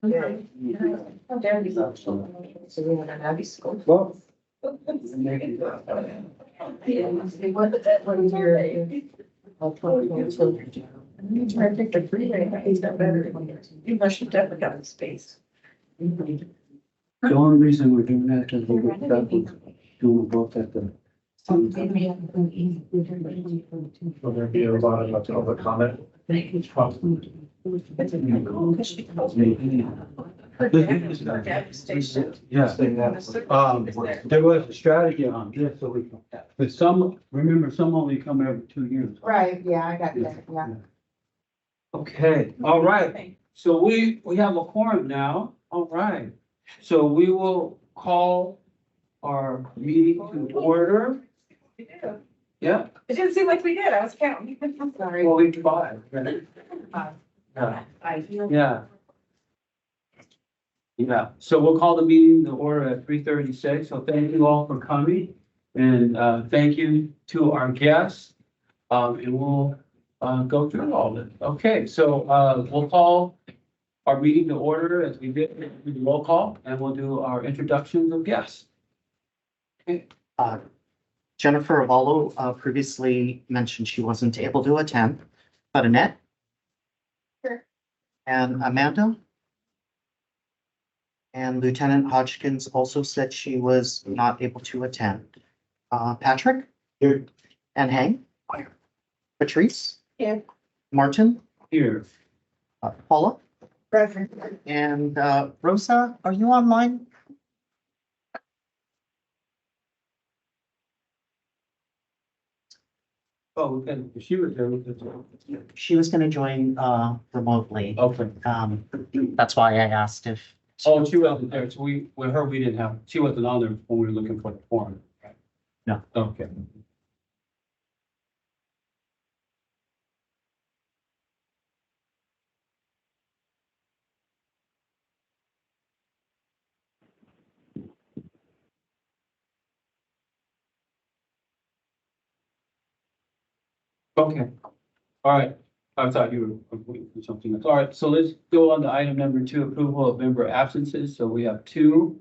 Yeah. How dare we go. So we want an Abbey school. Well. What is your? I'm trying to think the freeway, is that better? You must have definitely got space. The only reason we're doing that is we were stuck with doing both at the. Will there be a lot of public comment? Yeah, there was a strategy on this, so we, but some, remember, some only come every 2 years. Right, yeah, I got that, yeah. Okay, all right. So we have a quorum now. All right. So we will call our meeting to order. We did. Yeah, It didn't seem like we did, I was counting. I'm sorry. well, we tried. Yeah. Yeah. Yeah, so we'll call the meeting to order at 3:36. So thank you all for coming. And thank you to our guests. And we'll go through all of it. Okay, so we'll call our meeting to order as we did the roll call, and we'll do our introductions of guests. Jennifer Avallo previously mentioned she wasn't able to attend, but Annette? Sure. And Amanda? And Lieutenant Hodgkins also said she was not able to attend. Patrick? Here. And Hank? Patrice? Here. Martin? Here. Paula? Present. And Rosa, are you online? Oh, okay, she was there with us. She was gonna join remotely. Okay. That's why I asked if. Oh, she wasn't there, so with her, we didn't have, she wasn't on there when we were looking for the form. No. Okay. Okay, all right. I thought you were waiting for something else. All right, so let's go on to item number 2, approval of member absences. So we have 2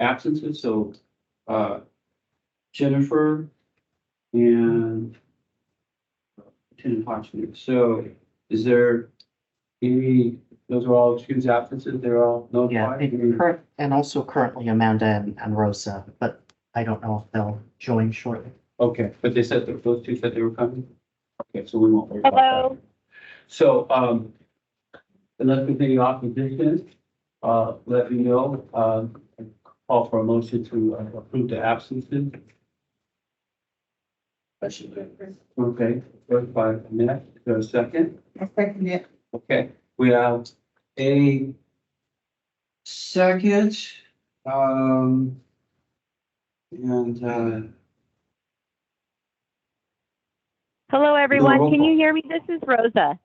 absences, so Jennifer and Lieutenant Hodgson. So is there any, those are all excused absences, they're all Yeah, notified? and also currently Amanda and Rosa, but I don't know if they'll join shortly. Okay, but they said that those 2 said they were coming? Okay, so we won't worry about that. Hello. So, unless there's any opposition, let me know, call for a motion to approve the absences. Okay, first by Annette, is there a second? I second it. Okay, we have a second, and, Hello, everyone. roll Can call. you hear me? This is Rosa.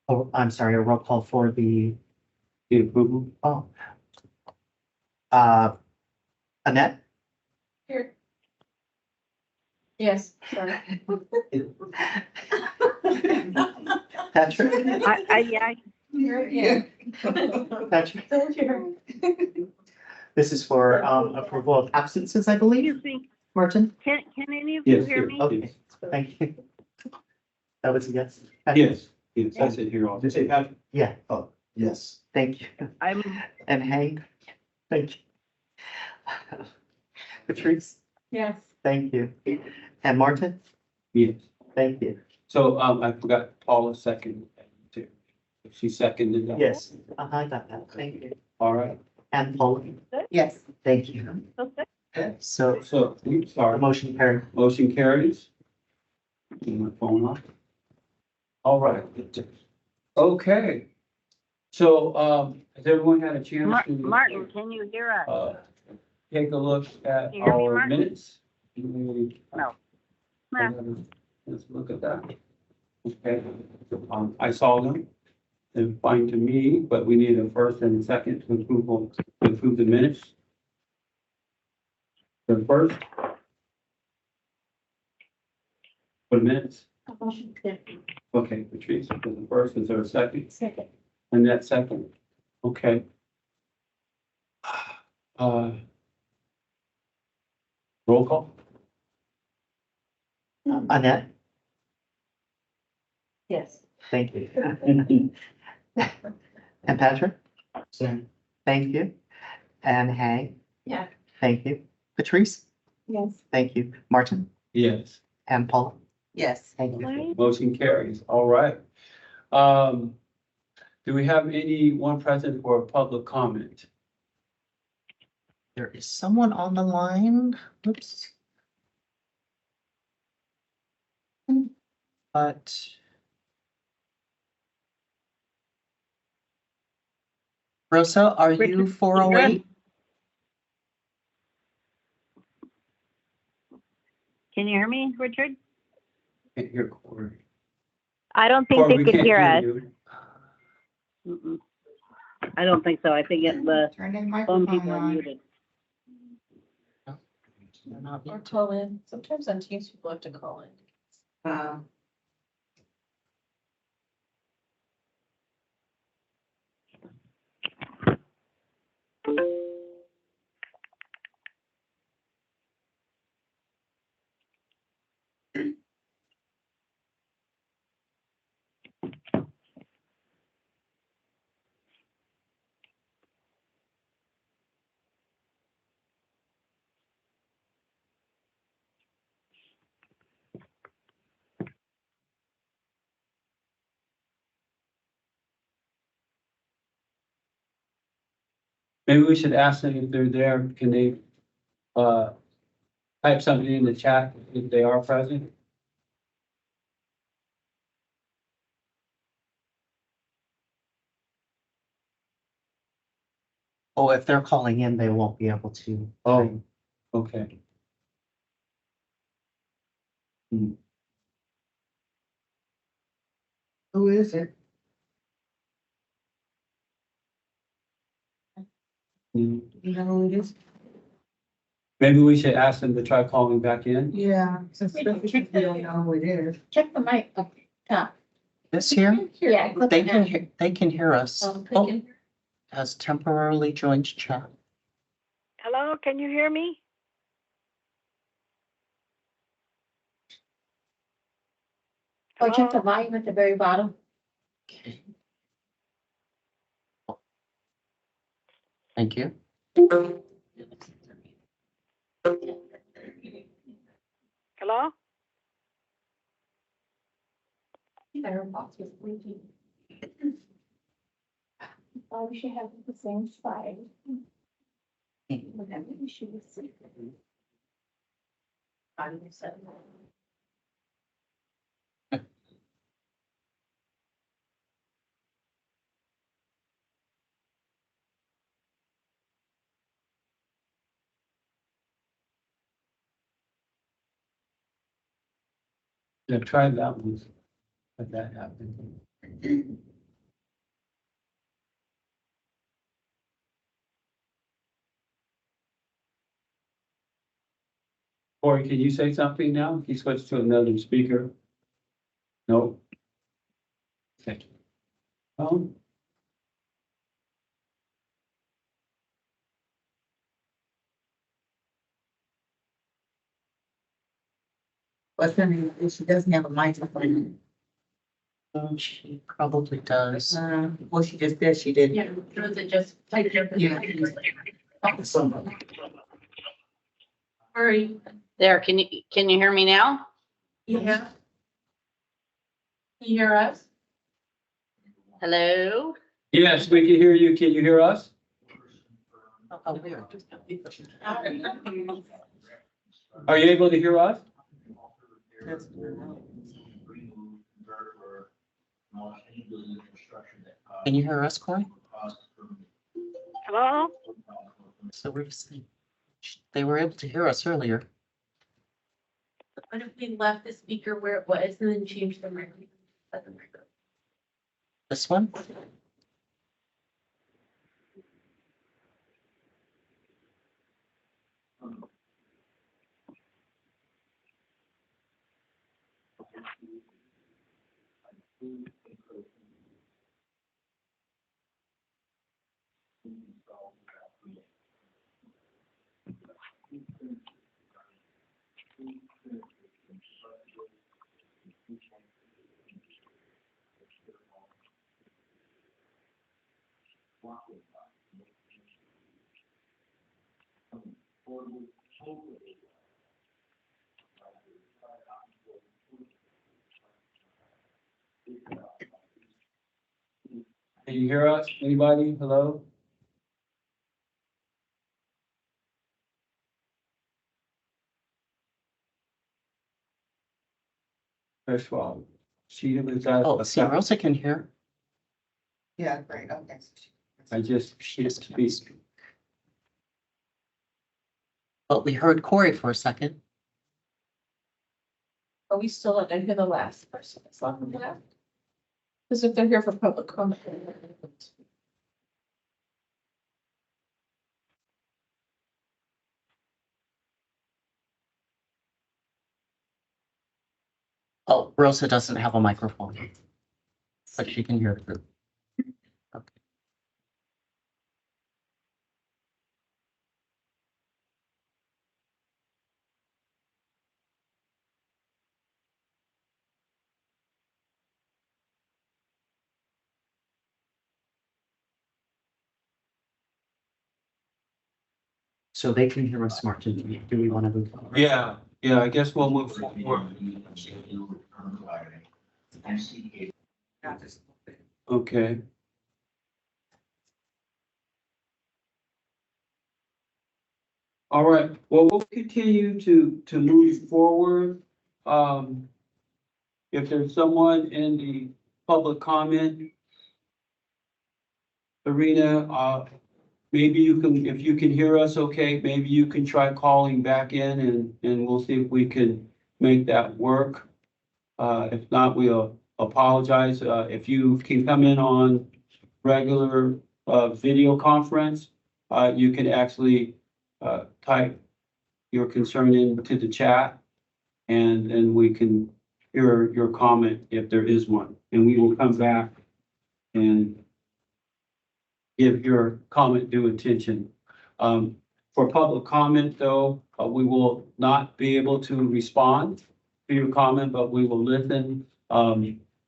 Oh, I'm sorry, a roll call for the, the approval. oh. Annette? Here. Yes, sorry. Patrick? Yeah. Yeah. Patrick? Here. This is for approval of absences, I believe. Excuse me. Martin? Can any of you Yes, hear here. me? Okay, thank you. That was a yes? Patrick? Yes, I said here all. Yeah, Oh, yes. thank you. I'm And Hank? Thank you. Patrice? Yes. Thank you. And Martin? Yes. Thank you. So, I forgot Paula's second too. She seconded that. Yes, I got that. Thank you. All right. And Paul? Yes. Thank you. so sick. So So, the sorry, motion carried. motion carries. Turn my phone off. All right. Okay. So, has everyone had a chance to? Martin, can you hear us? Take a look at Can you hear me, our Martin? minutes? No. Let's look at that. Okay, I saw them. They're fine to me, but we need a first and a second to approve the minutes. The first. For the minutes, Okay, Patrice, was the first, is there a second? Second. And that second, okay. Roll call? Annette, Yes. thank you. And Patrick, Same. thank you. And Hank, Yeah. thank you. Patrice, Yes. thank you. Martin Yes. and Paul, Yes. thank you. Why? Motion carries, all right. Do we have anyone present for a public comment? There is someone on the line. Oops. But Rosa, are you Richard, 408? Can you hear me, Richard? Can't hear Corey. I don't think Corey, they we could can't hear us. you. Mm-mm. I don't think so. I think the Turn the phone microphone people are on. muted. They're not Or being- call in. Sometimes on Teams people have to call in. Maybe we should ask them if they're there, can they, type something in the chat if they are present? Oh, if they're calling in, they won't be able to. Oh, okay. Who is it? Hmm. You know who it is? Maybe we should ask them to try calling back in. Yeah, since we don't know who it is. Check the mic up top. This here, Yeah. they can hear us. Oh, has temporarily joined chat. Hello, can you hear me? Or check the Hello? volume at the very bottom. Okay. Thank you. Hello? Firefox is blinking. Oh, we should have the same slide. Whatever we should see. Yeah, try that one. Let that happen. Corey, can you say something now? He switched to another speaker. No? Okay. What's her name? She doesn't have a microphone. She probably does. Well, she just did, she did. Yeah, was it just? Yeah. Somebody. Hurry. There, can you hear me now? Yeah. Can you hear us? Hello? Yes, we can hear you. Can you hear us? Oh, weird. Are you able to hear us? Can you hear us, Corey? Hello? So they were able to hear us earlier. What if we left the speaker where it was and then changed the microphone? This one? Can you hear us? Anybody? Hello? First of all, she was out. Oh, see, Rosa can hear. Yeah, great, okay. I just, She just speak. can't speak. But we heard Corey for a second. Are we still at, I hear the last person that's left? Because if they're here for public comment. Oh, Rosa doesn't have a microphone, but she can hear through. Okay. So they can hear us, Martin. Do we want to move forward? Yeah, I guess we'll move forward. Okay. All right, well, we'll continue to move forward. If there's someone in the public comment arena, maybe you can, if you can hear us, okay, maybe you can try calling back in and we'll see if we can make that work. If not, we'll apologize. If you can come in on regular, video conference, you can actually, type your concern into the chat. And then we can hear your comment if there is one, and we will come back and give your comment due attention. For public comment though, we will not be able to respond to your comment, but we will listen,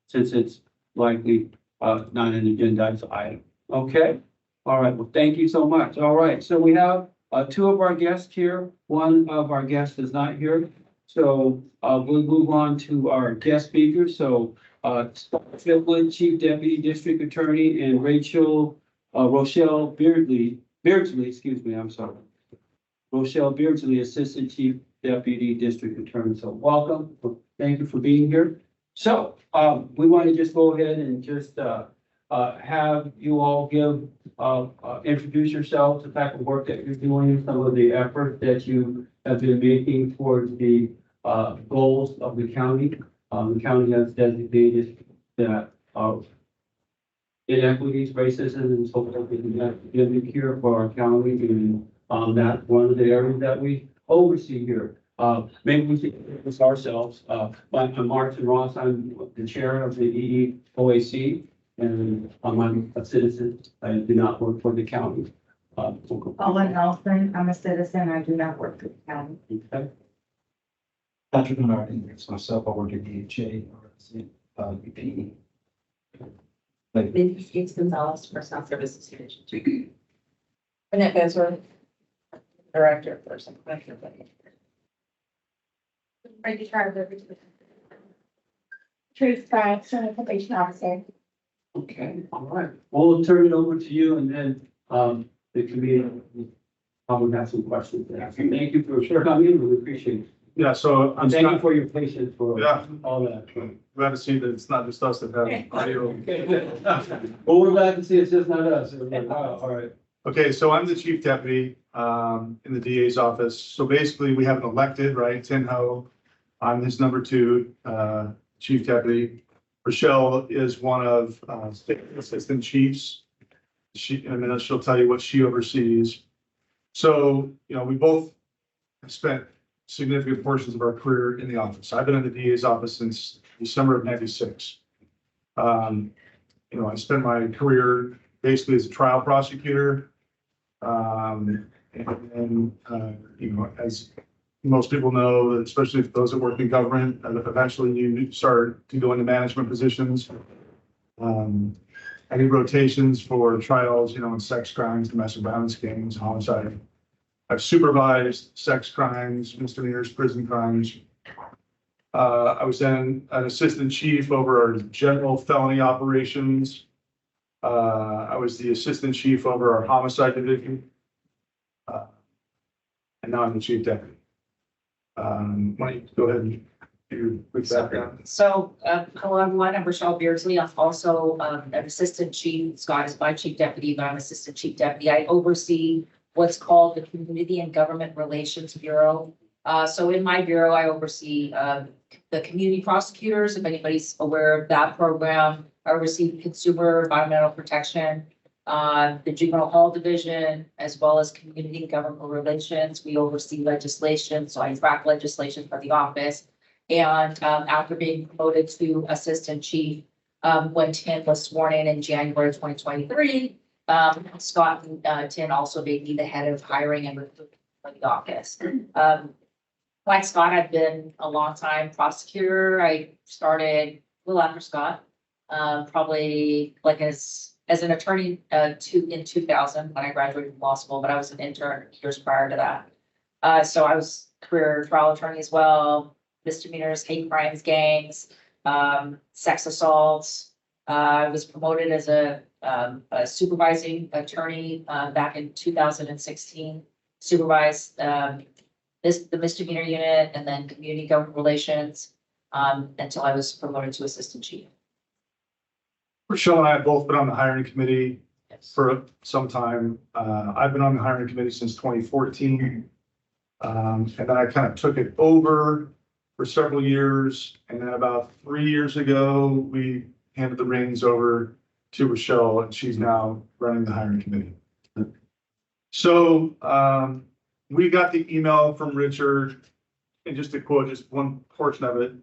since it's likely, not an agendized item. Okay? All right, well, thank you so much. All right, so we have, two of our guests here. One of our guests is not here. So, we'll move on to our guest speakers. So, Philwood, Chief Deputy District Attorney, and Rochelle Beardsley, excuse me, I'm sorry. Rochelle Beardsley, Assistant Chief Deputy District Attorney. So welcome. Thank you for being here. So, we want to just go ahead and just, have you all give, introduce yourselves, the type of work that you're doing, some of the effort that you have been making towards the, goals of the county. The county has designated that, inequities, racism, and so forth, and that is a cure for our county, and, that's one of the areas that we oversee here. Maybe we should introduce ourselves. I'm Martin Ross. I'm the chair of the Eeoac, and I'm a citizen. I do not work for the county. Owen Nelson, I'm a citizen, I do not work for the county. Okay. Patrick Menard, it's myself, I work at DHA, UP. Maybe Steve Gonzalez, Personal Services Division. Annette Bezra, Director of Person. Ready to try to Trace Scott, Center Probation Officer. Okay, all right. Well, we'll turn it over to you, and then, the committee probably have some questions to ask. Thank you for coming. We appreciate it. Yeah, so I'm And thank you Scott. for your patience for Yeah. all that. Glad to see that it's not just us that have audio. Well, we're glad to see it's just not us. Wow, all right. Okay, so I'm the chief deputy in the DA's office. So basically, we have an elected, right, Tin Ho. I'm his number two chief deputy. Rochelle is one of state assistant chiefs. She'll tell you what she oversees. So, we both have spent significant portions of our career in the office. I've been in the DA's office since December of '96. You know, I spent my career basically as a trial prosecutor. You know, as most people know, especially those that work in government, eventually you start to go into management positions. I did rotations for trials, you know, in sex crimes, domestic violence gangs, homicide. I've supervised sex crimes, misdemeanors, prison crimes. I was then an assistant chief over our general felony operations. I was the assistant chief over our homicide division. And now I'm the chief deputy. Why don't you go ahead and do your quick background? So, hello everyone, I'm Rochelle Beardsley. I'm also an assistant chief. Scott is my chief deputy, but I'm assistant chief deputy. I oversee what's called the Community and Government Relations Bureau. So in my bureau, I oversee the community prosecutors, if anybody's aware of that program. I oversee consumer environmental protection, the juvenile hall division, as well as community and government relations. We oversee legislation, so I track legislation for the office. And after being promoted to assistant chief, when Tim was sworn in January 2023, Scott and Tim also made me the head of hiring and recruitment for the office. Like Scott, I've been a long time prosecutor. I started a little after Scott, probably like as an attorney in 2000 when I graduated from law school, but I was an intern years prior to that. So I was career trial attorney as well, misdemeanors, hate crimes, gangs, sex assaults. I was promoted as a supervising attorney back in 2016, supervised the misdemeanor unit and then community government relations until I was promoted to assistant chief. Rochelle and I have both been on the hiring committee for some time. I've been on the hiring committee since 2014. And then I kind of took it over for several years. And then about 3 years ago, we handed the reins over to Rochelle, and she's now running the hiring committee. So we got the email from Richard, and just to quote just one portion of it,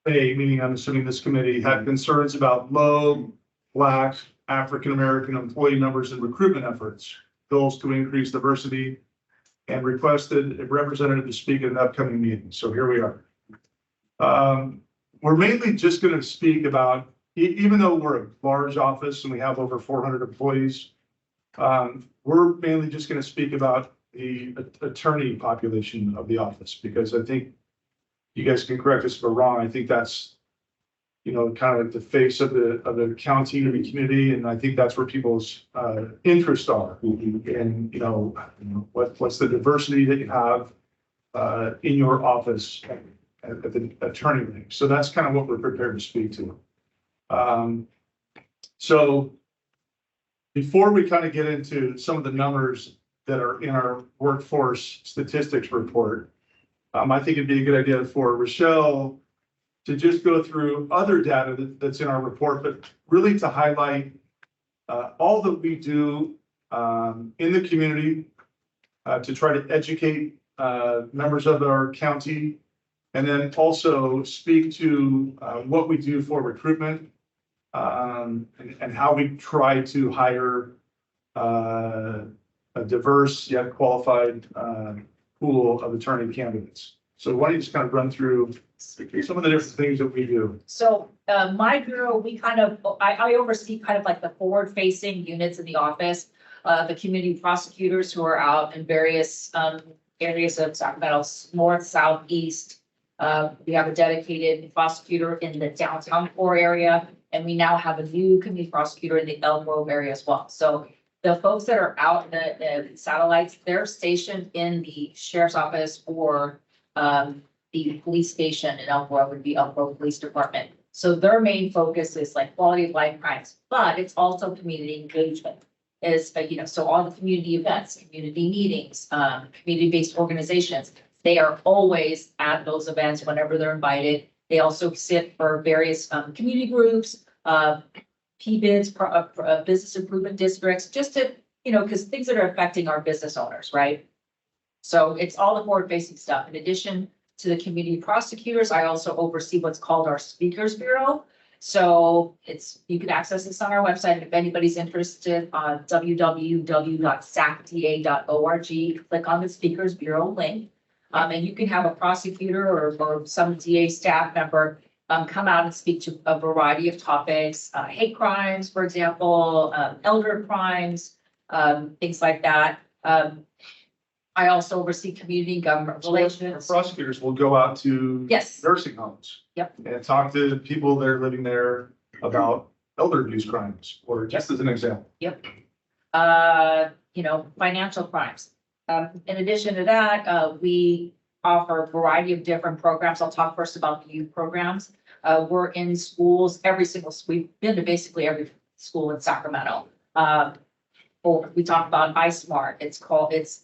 they, meaning I'm assuming this committee, had concerns about low Black, African-American employee numbers and recruitment efforts, goals to increase diversity, and requested a representative to speak at an upcoming meeting. So here we are. We're mainly just going to speak about, even though we're a large office and we have over 400 employees, we're mainly just going to speak about the attorney population of the office, because I think you guys can correct us if we're wrong. I think that's, you know, kind of like the face of the county and the community, and I think that's where people's interests are. And you know, what's the diversity that you have in your office at the attorney rank. So that's kind of what we're prepared to speak to. So before we kind of get into some of the numbers that are in our workforce statistics report, I think it'd be a good idea for Rochelle to just go through other data that's in our report, but really to highlight all that we do in the community to try to educate members of our county, and then also speak to what we do for recruitment and how we try to hire a diverse yet qualified pool of attorney candidates. So why don't you just kind of run through some of the different things that we do? So my bureau, we kind of, I oversee kind of like the forward facing units in the office, the community prosecutors who are out in various areas of Sacramento, north, south, east. We have a dedicated prosecutor in the downtown core area, and we now have a new community prosecutor in the Elk Grove area as well. So the folks that are out in the satellites, they're stationed in the sheriff's office or the police station in Elk Grove would be Elk Grove Police Department. So their main focus is like quality of life crimes, but it's also community engagement. Is so all the community events, community meetings, community-based organizations, they are always at those events whenever they're invited. They also sit for various community groups, PBIDs, business improvement districts, just to, because things that are affecting our business owners, right? So it's all the forward-facing stuff. In addition to the community prosecutors, I also oversee what's called our Speakers Bureau. So you can access this on our website. If anybody's interested, on www.sacda.org, click on the Speakers Bureau link. And you can have a prosecutor or some DA staff member come out and speak to a variety of topics, hate crimes, for example, elder crimes, things like that. I also oversee community and government Our relations. prosecutors will go out to Yes. nursing homes. Yep. And talk to people that are living there about elder abuse crimes, or just as an example. Financial crimes. In addition to that, we offer a variety of different programs. I'll talk first about the youth programs. We're in schools, we've been to basically every school in Sacramento. We talk about iSmart. It's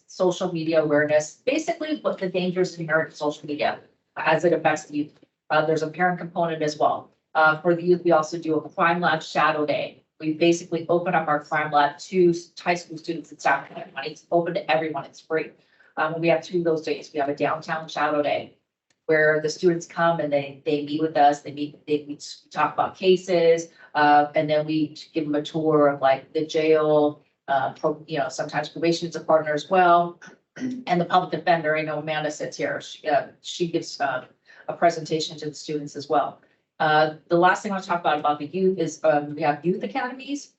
social media awareness, basically what the dangers inherent in social media as it affects the youth. There's a parent component as well. For the youth, we also do a crime lab shadow day. We basically open up our crime lab to high school students in Sacramento. It's open to everyone. It's free. We have 2 of those days. We have a downtown shadow day where the students come and they meet with us. We talk about cases, and then we give them a tour of like the jail, sometimes probation is a partner as well. And the public defender, I know Amanda sits here. She gives a presentation to the students as well. The last thing I want to talk about the youth is we have youth academies.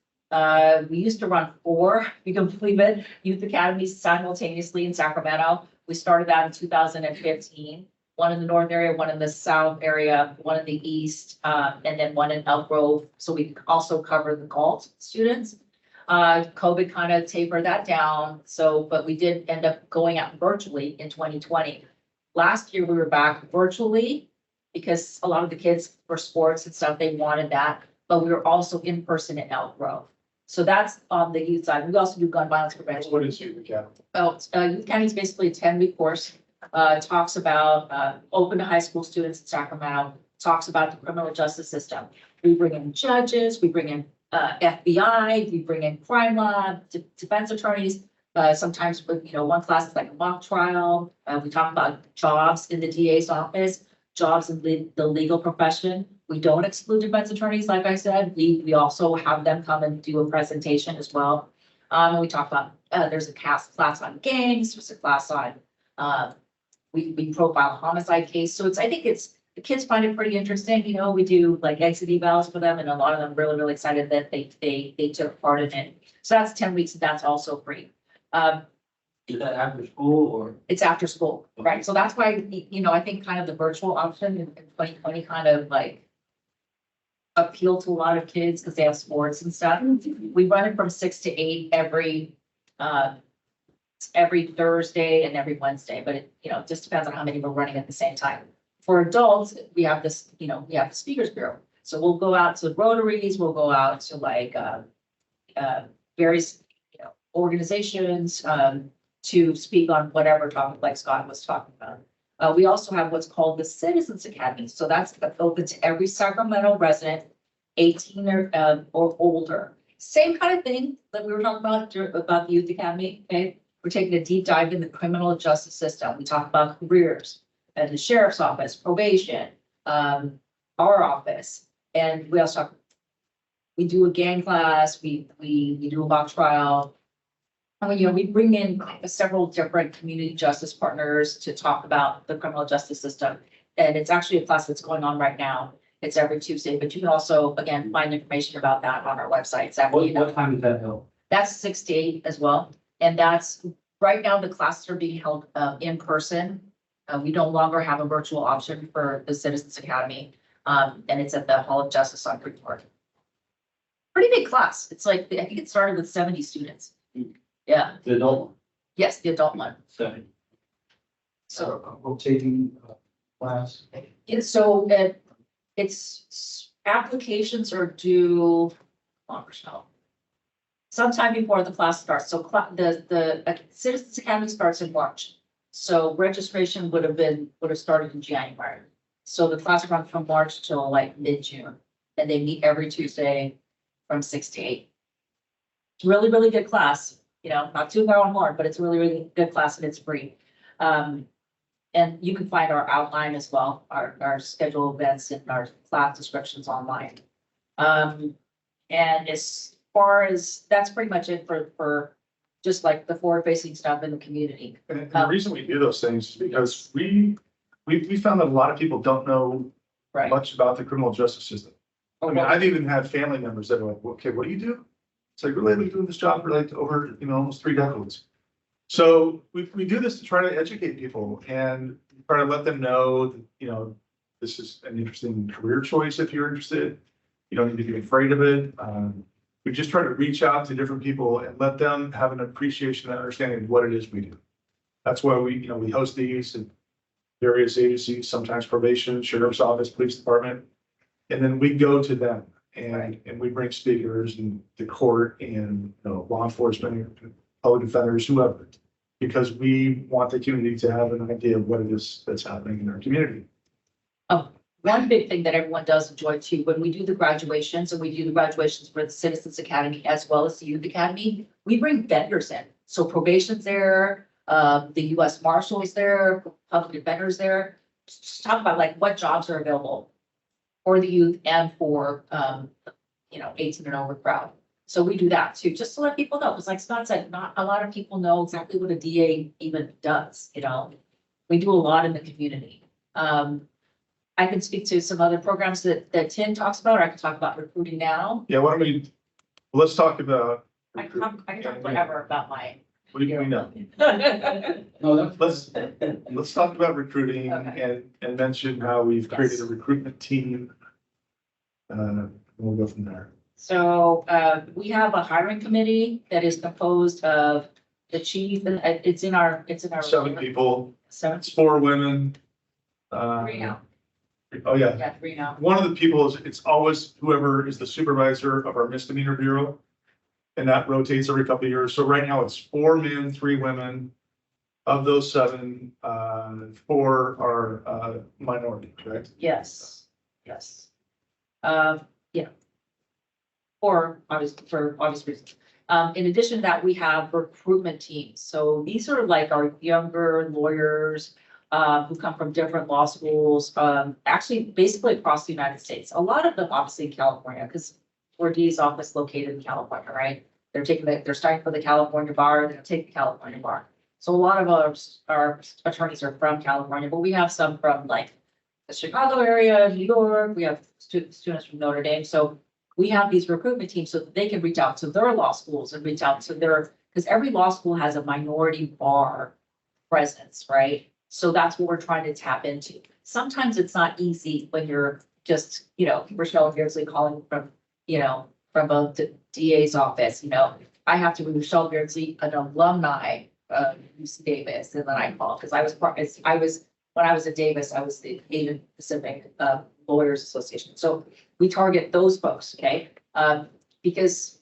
We used to run 4, you can believe it, youth academies simultaneously in Sacramento. We started that in 2015. One in the north area, one in the south area, one in the east, and then one in Elk Grove. So we also cover the Galt students. COVID kind of tapered that down. But we did end up going out virtually in 2020. Last year, we were back virtually because a lot of the kids for sports and stuff, they wanted that, but we were also in person in Elk Grove. So that's on the youth side. We also do gun violence prevention. What is Youth Academy? Youth Academy is basically a 10-week course. Talks about open to high school students in Sacramento, talks about the criminal justice system. We bring in judges, we bring in FBI, we bring in crime lab, defense attorneys. Sometimes, one class is like a mock trial. We talk about jobs in the DA's office, jobs in the legal profession. We don't exclude defense attorneys, like I said. We also have them come and do a presentation as well. We talk about, there's a class on gangs, there's a class on, we profile a homicide case. So the kids find it pretty interesting. We do like exit evals for them, and a lot of them really, really excited that they took part in it. So that's 10 weeks, and that's also free. Is that after school or? It's after school, right? So that's why, I think kind of the virtual option in 2020 kind of like appeal to a lot of kids because they have sports and stuff. We run it from 6 to 8 every Thursday and every Wednesday, but it, just depends on how many we're running at the same time. For adults, we have this, we have the Speakers Bureau. So we'll go out to Rotaries, we'll go out to like various organizations to speak on whatever topic like Scott was talking about. We also have what's called the Citizens Academy. So that's open to every Sacramento resident, 18 or older. Same kind of thing that we were talking about the Youth Academy. Okay, we're taking a deep dive in the criminal justice system. We talk about careers and the sheriff's office, probation, our office, and we also we do a gang class. We do a mock trial. We bring in several different community justice partners to talk about the criminal justice system. And it's actually a class that's going on right now. It's every Tuesday, but you can also, again, find information about that on our website. What time does that help? That's 6 to 8 as well. And that's, right now, the classes are being held in person. We no longer have a virtual option for the Citizens Academy. And it's at the Hall of Justice on Freeport. Pretty big class. It's like, I think it started with 70 students. Yeah. The adult one? Yes, the adult one. 70. So, Rotating class. so it's applications are due sometime before the class starts. So the Citizens Academy starts in March. So registration would have started in January. So the class runs from March till like mid-June, and they meet every Tuesday from 6 to 8. It's really, really good class. Not too far on horn, but it's a really, really good class and it's free. And and you can find our outline as well, our scheduled events and our class descriptions online. And as far as, that's pretty much it for just like the forward-facing stuff in the community. And the reason we do those things is because we found that a lot of people don't know Right. much about the criminal justice system. I mean, I've even had family members that are like, okay, what do you do? It's like, really, I've been doing this job for like over, almost 3 decades. So we do this to try to educate people and try to let them know that, this is an interesting career choice if you're interested. You don't need to be afraid of it. We just try to reach out to different people and let them have an appreciation and understanding of what it is we do. That's why we host these in various agencies, sometimes probation, sheriff's office, police department. And then we go to them and we bring speakers and the court and law enforcement, public defenders, whoever, because we want the community to have an idea of what it is that's happening in our community. One big thing that everyone does enjoy too, when we do the graduations, and we do the graduations for the Citizens Academy as well as the Youth Academy, we bring vendors in. So probation's there, the US Marshals there, public defenders there. Just talk about like what jobs are available for the youth and for, 18 and over crowd. So we do that too, just to let people know. It's like Scott said, not a lot of people know exactly what a DA even does, We do a lot in the community. I can speak to some other programs that Tim talks about, or I can talk about recruiting now. Yeah, let's talk about. I can talk forever about my. We know. No, that's, Let's talk about recruiting Okay. and mention how we've created a Yes. recruitment team. We'll go from there. So, we have a hiring committee that is composed of the chief, and it's in our. 7 people, 7, it's 4 women. 3 now. Oh, yeah. Yeah, 3 now. One of the people it's always whoever is the supervisor of our misdemeanor bureau. And that rotates every couple of years. So right now it's 4 men, 3 women. Of those 7, 4 are minority, correct? Yes, yes. Yeah. For obvious reasons. In addition to that, we have recruitment teams. So these are like our younger lawyers who come from different law schools, actually basically across the United States. A lot of them obviously in California, because we're Dee's office located in California, right? They're starting for the California bar, they'll take the California bar. So a lot of our attorneys are from California, but we have some from like the Chicago area, New York, we have students from Notre Dame. So we have these recruitment teams so that they can reach out to their law schools and reach out to because every law school has a minority bar presence, right? So that's what we're trying to tap into. Sometimes it's not easy when you're just, Rochelle Beardsley calling from, from the DA's office, I have to be Rochelle Beardsley, an alumni of UC Davis, and then I call, because when I was at Davis, I was the Asian Pacific Lawyers Association. So we target those folks, okay? Because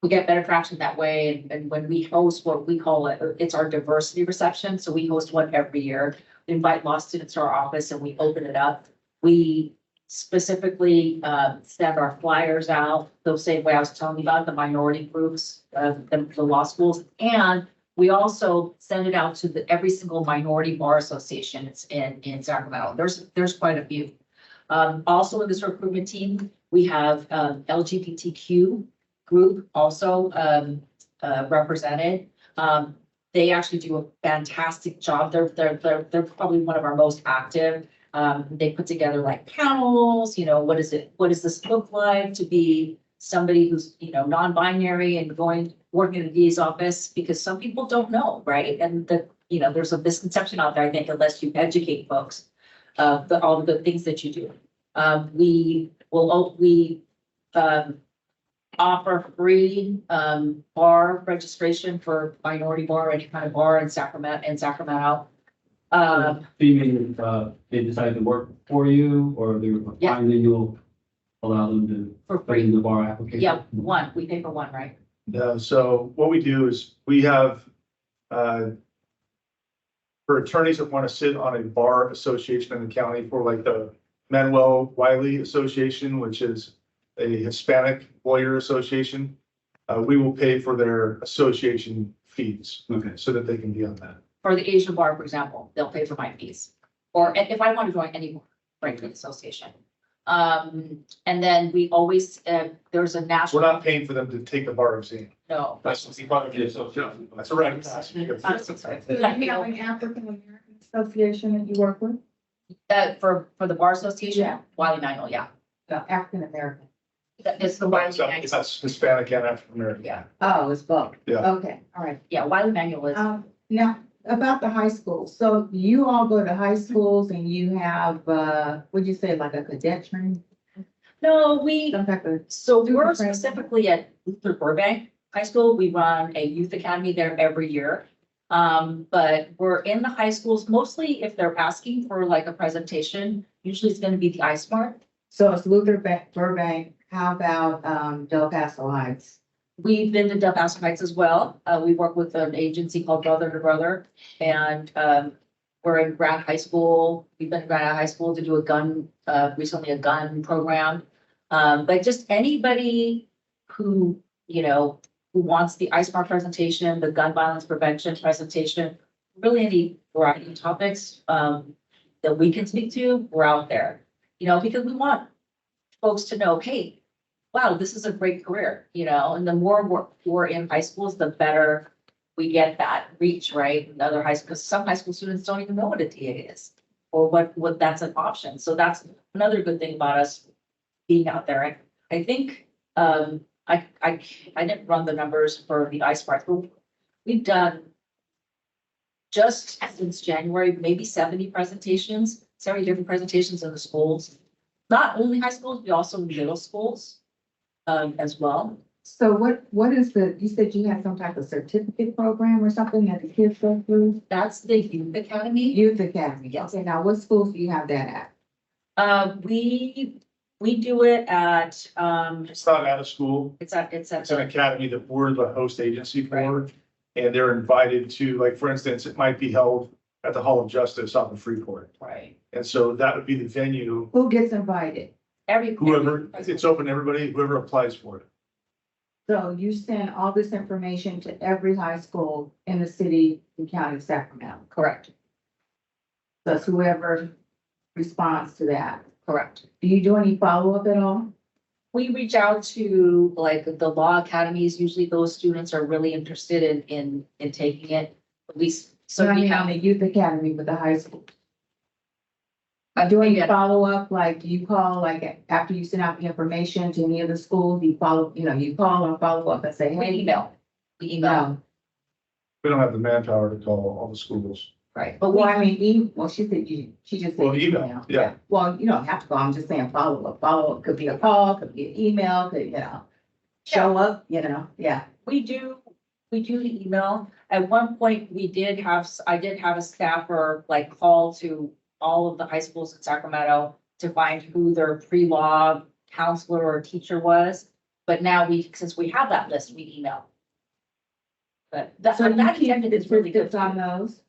we get better traction that way. And when we host what we call it's our diversity reception. So we host one every year. We invite law students to our office and we open it up. We specifically send our flyers out the same way I was telling you about the minority groups of the law schools. And we also send it out to every single minority bar association in Sacramento. There's quite a few. Also in this recruitment team, we have LGBTQ group also represented. They actually do a fantastic job. They're probably one of our most active. They put together like panels, what does this look like to be somebody who's, non-binary and working in the DA's office, because some people don't know, right? And there's a misconception out there, I think, unless you educate folks, all the good things that you do. We offer free bar registration for minority bar, any kind of bar in Sacramento. They decide to work for you, or they're Yeah. fine, then you'll allow them to For put free. in the bar application? Yeah, we pay for one, right? So what we do is we have, for attorneys that want to sit on a bar association in the county, for like the Manuel Wiley Association, which is a Hispanic lawyer association, we will pay for their association fees Okay. so that they can be on that. for the Asian bar, for example, they'll pay for my fees. Or if I want to join any Franklin association. And then we always, there's a We're national, not paying for them to take the bar exam. no. That's the part of the association. That's a right. I'm so sorry. Do you have an African American association that you work with? For the bar association, Wiley Manual, yeah. The African American. It's the Wiley It's Manual, that's Hispanic and African American. yeah, Oh, it's both. Yeah. Okay, all right. yeah, Wiley Manual is, Now, about the high school, so you all go to high schools and you have, what'd you say, like a cadet training? no, we, Some type of, so we're Student training. specifically at Luther Burbank High School. We run a youth academy there every year. But we're in the high schools, mostly if they're asking for like a presentation, usually it's gonna be the iSmart. so it's Burbank, how about, Del Paso Heights? We've been to Del Paso Heights as well. We work with an agency called Brother to Brother. And we're in Grant High School. We've been to Grant High School to do a gun, recently a gun program. But just anybody who, you know, who wants the iSmart presentation, the gun violence prevention presentation, really any variety of topics that we can speak to, we're out there. You know, because we want folks to know, hey, wow, this is a great career, you know, and the more we're in high schools, the better we get that reach, right? In other high schools, because some high school students don't even know what a TA is or what that's an option. So that's another good thing about us being out there. I think, I didn't run the numbers for the iSmart, but we've done just since January, maybe 70 presentations, 70 different presentations in the schools. Not only high schools, but also middle schools, as well. So what is you said you had some type of certificate program or something that the kids go through? That's the youth academy. Youth Academy. Yes. Okay, now what schools do you have that at? We do it at, It's not at a school. it's at It's an academy that we're the host agency for. And they're invited to, like, for instance, it might be held at the Hall of Justice up in Freeport. right. And so that would be the venue, Who gets invited? whoever, it's open to everybody, whoever applies for it. So you send all this information to every high school in the city and county of Sacramento. Correct, So it's whoever responds to that. correct. Do you do any follow-up at all? We reach out to like the law academies. Usually those students are really interested in taking it. At least, So so I we mean, on have. the youth academy with the high school. Do any follow-up, like, do you call, like, after you send out the information to any of the schools, you follow, you call and follow up and say, We hey, email. We email, no. We don't have the manpower to call all the schools. right, but Well, we, I mean, well, she said she just said Well, email, yeah. Well, you don't have to call, I'm just saying follow-up. Follow-up could be a call, could be an email, could, show up, yeah. we do the email. At one point, I did have a staffer like call to all of the high schools in Sacramento to find who their pre-law counselor or teacher was. But now since we have that list, we email. But that, So you that keep attendance is really good. statistics on those?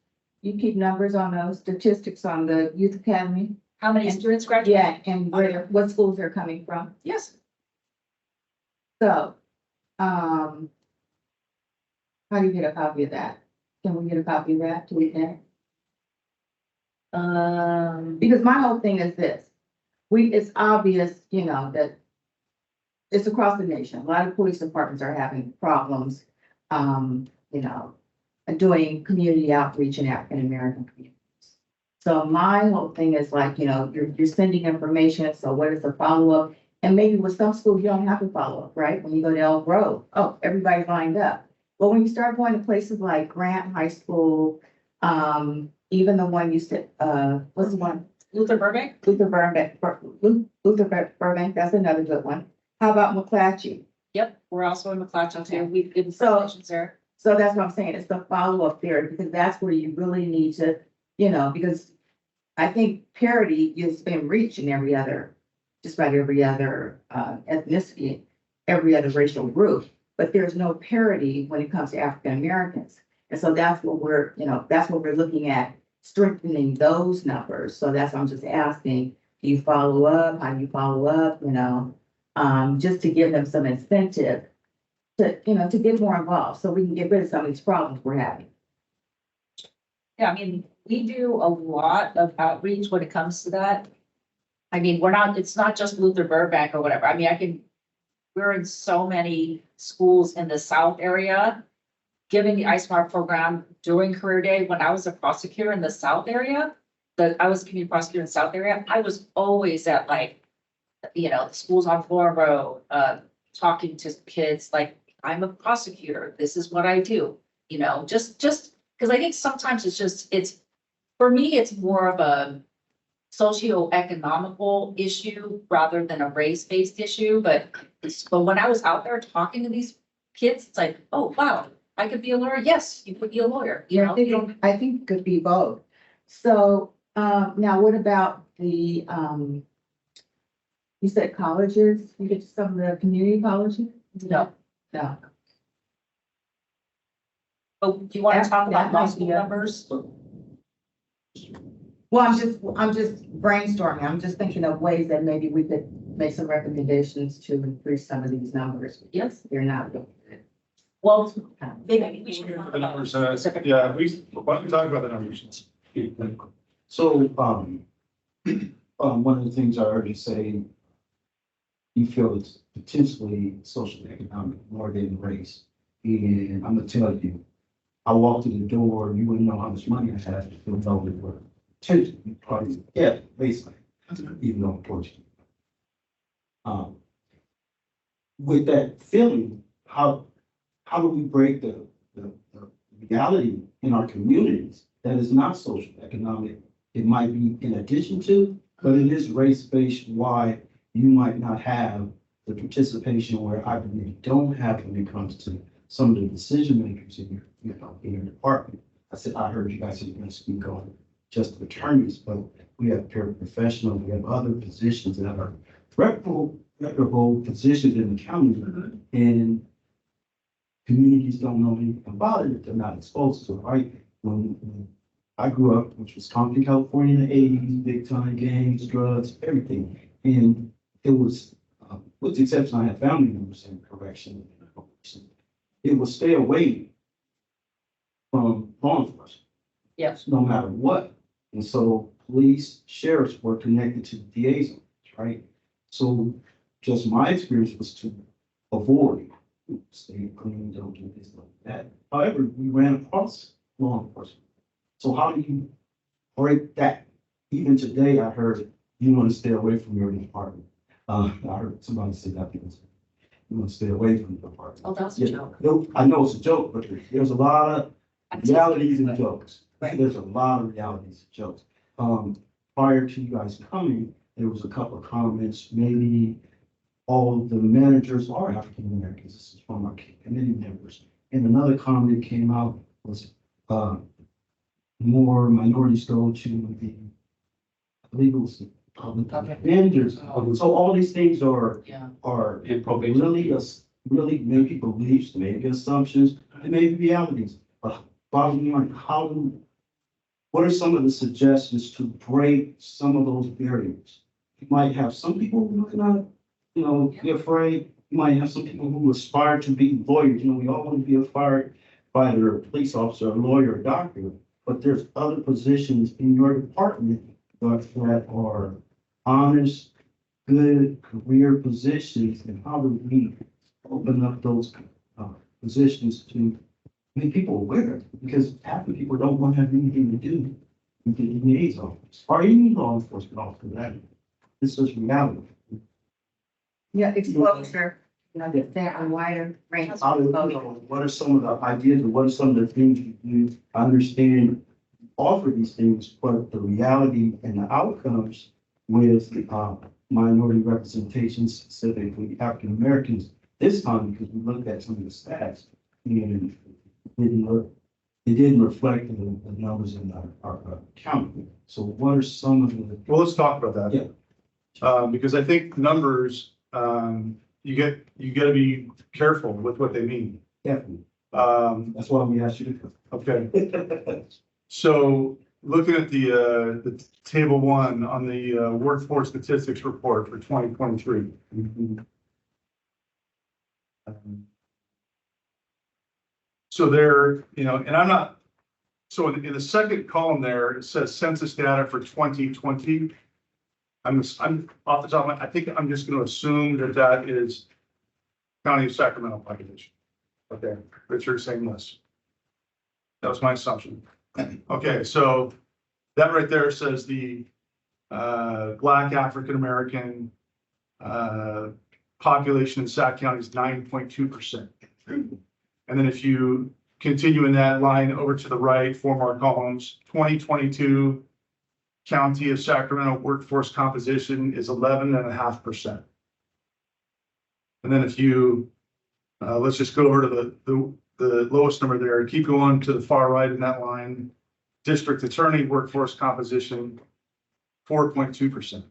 You keep numbers on those, statistics on the youth academy? How many and- students graduate? Yeah, and what schools they're coming from? Yes. So, how do you get a copy of that? Can we get a copy of that to read that? Because my whole thing is this, it's obvious, that it's across the nation. A lot of police departments are having problems, doing community outreach in African American communities. So my whole thing is like, you're sending information, so what is the follow-up? And maybe with some schools, you don't have to follow up, right? When you go to Elk Grove, oh, everybody's lined up. But when you start going to places like Grant High School, even the one you said, what's the one? Luther Burbank? Luther Burbank, that's another good one. How about McClatchy? Yep, we're also in McClatchy too. Okay. We've given So- presentations there. So that's what I'm saying, it's the follow-up there, because that's where you really need to, because I think parity has been reached in just about every other ethnicity, every other racial group, but there's no parity when it comes to African Americans. And so that's what we're looking at, strengthening those numbers. So that's why I'm just asking, do you follow up? How do you follow up? Just to give them some incentive to get more involved so we can get rid of some of these problems we're having. Yeah, I mean, we do a lot of outreach when it comes to that. I mean, it's not just Luther Burbank or whatever. I mean, we're in so many schools in the South area. Giving the Ice Mart program during career day, when I was a prosecutor in the South area, I was a community prosecutor in the South area, I was always at like, the schools on Flora Road, talking to kids, like, I'm a prosecutor, this is what I do, just, because I think sometimes for me, it's more of a socioeconomical issue rather than a race-based issue, but when I was out there talking to these kids, it's like, oh, wow, I could be a lawyer. Yes, you could be a lawyer, you know? I think it could be both. So, now what about you said colleges, you get some of the community colleges? No, No. but do you want to talk about That might law school be a- numbers? Well, I'm just brainstorming. I'm just thinking of ways that maybe we could make some recommendations to increase some of these numbers. Yes. They're not. Well, maybe we should. The numbers, yeah, why don't we talk about the numbers? So, one of the things I heard you say, you feel it's potentially social and economic more than race. And I'm gonna tell you, I walked through the door, you wouldn't know how much money I had, you would know it were potentially, you probably, yeah, basically, even though unfortunately. With that feeling, how do we break the reality in our communities that is not social economic? It might be in addition to, but it is race-based why you might not have the participation where I believe don't have when it comes to some of the decision makers in your department. I heard you guys are going to speak on just attorneys, but we have paraprofessionals, we have other positions that are reputable positions in the county, and communities don't know anything about it if they're not exposed to it, right? When I grew up, which was Compton, California in the 80s, big time gangs, drugs, everything. And it was, with the exception, I had family members in correction. It was stay away from law enforcement. Yes. No matter what. And so police, sheriffs were connected to the DA's office, right? So just my experience was to avoid, stay clean, don't do this, like that. However, we ran across law enforcement. So how do you break that? Even today, I heard you want to stay away from your department. I heard somebody say that. You want to stay away from the department. Oh, that was a joke. No, I know it's a joke, but there's a lot of realities and Right. jokes. Right. There's a lot of realities and jokes. Prior to you guys coming, there was a couple of comments, maybe all of the managers are African Americans. This is from our committee members. And another comment came out was, more minorities go to the legal managers. So all these things are Yeah. In probation. really maybe beliefs, maybe assumptions, and maybe realities. But bottom line, what are some of the suggestions to break some of those barriers? You might have some people who are not, be afraid. You might have some people who aspire to be lawyers. We all want to be a firefighter, a police officer, a lawyer, a doctor. But there's other positions in your department that are honest, good career positions, and how do we open up those positions to make people aware? Because half the people don't want to have anything to do with the DA's office or any law enforcement officer. That this is reality. Yeah, exposure, get that a wider range. How do what are some of the ideas or what are some of the things you do? I understand offer these things, but the reality and the outcomes with minority representation, specifically African Americans, this time because we looked at some of the stats and it didn't reflect the numbers in our county. So what are some of the? Well, let's talk about that. Yeah. Because I think numbers, you gotta be careful with what they mean. Definitely. Um, That's why we asked you to come. okay, so looking at the table 1 on the workforce statistics report for 2023. So there, and I'm not So in the second column there, it says census data for 2020. I'm off the top of my, I think I'm just gonna assume that that is County of Sacramento population. Okay, Richard saying this. That was my assumption. Okay, so that right there says the Black African American population in Sac County is 9.2%. And then if you continue in that line over to the right, 4 more columns, 2022 County of Sacramento workforce composition is 11.5%. And then if you, let's just go over to the lowest number there, keep going to the far right in that line, district attorney workforce composition, 4.2%.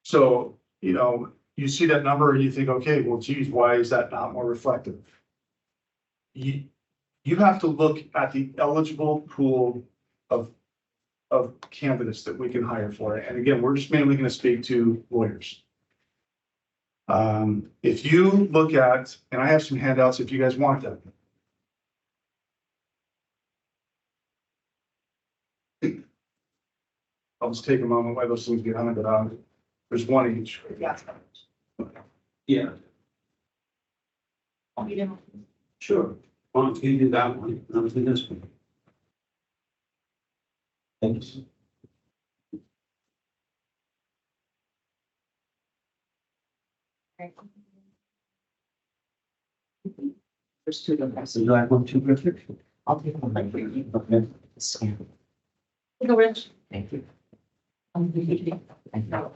So, you know, you see that number and you think, okay, well, geez, why is that not more reflective? You have to look at the eligible pool of candidates that we can hire for it. And again, we're just mainly going to speak to lawyers. If you look at, and I have some handouts if you guys want them. I'll just take a moment while those things get handed out. There's one each. Yeah, sure. Why don't you do that one? I'll do this one. Thanks. There's two of them. So do I want to, Richard? I'll take one for you. Okay. Go, Rich. Thank you. Um, Thank you. No.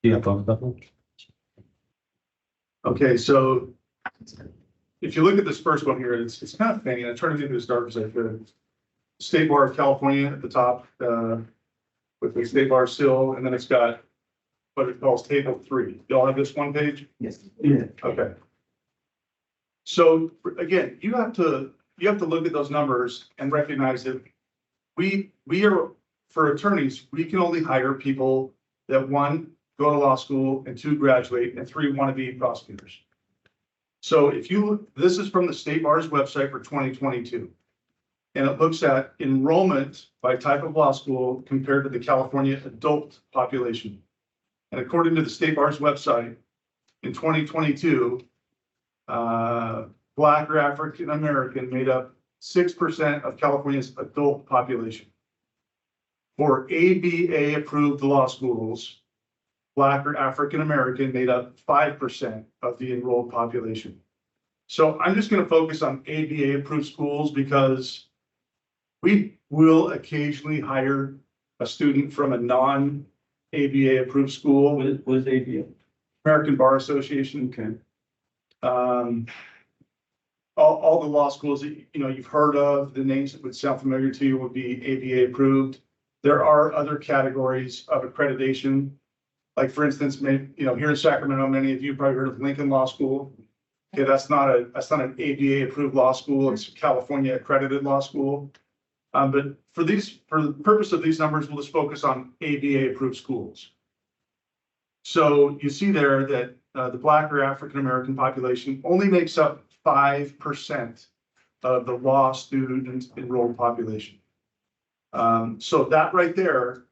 Yeah, talk about that. Okay, so if you look at this first one here, it's kind of funny. I tried to make it as dark as I could. State Bar of California at the top, with the State Bar seal, and then it's got what it calls Table 3. Y'all have this one page? Yes. Yeah. Okay. So again, you have to look at those numbers and recognize that we are, for attorneys, we can only hire people that 1, go to law school, and 2, graduate, and 3, want to be prosecutors. So if you look, this is from the State Bar's website for 2022. And it looks at enrollment by type of law school compared to the California adult population. And according to the State Bar's website, in 2022, Black or African American made up 6% of California's adult population. For ABA approved law schools, Black or African American made up 5% of the enrolled population. So I'm just going to focus on ABA approved schools because we will occasionally hire a student from a non-ABA approved school. What is ABA? American Bar Association. Okay. All the law schools that, you know, you've heard of, the names that would sound familiar to you would be ABA approved. There are other categories of accreditation. Like for instance, here in Sacramento, many of you probably heard of Lincoln Law School. Okay, that's not an ABA approved law school. It's a California accredited law school. But for the purpose of these numbers, we'll just focus on ABA approved schools. So you see there that the Black or African American population only makes up 5% of the law student enrolled population. So that right there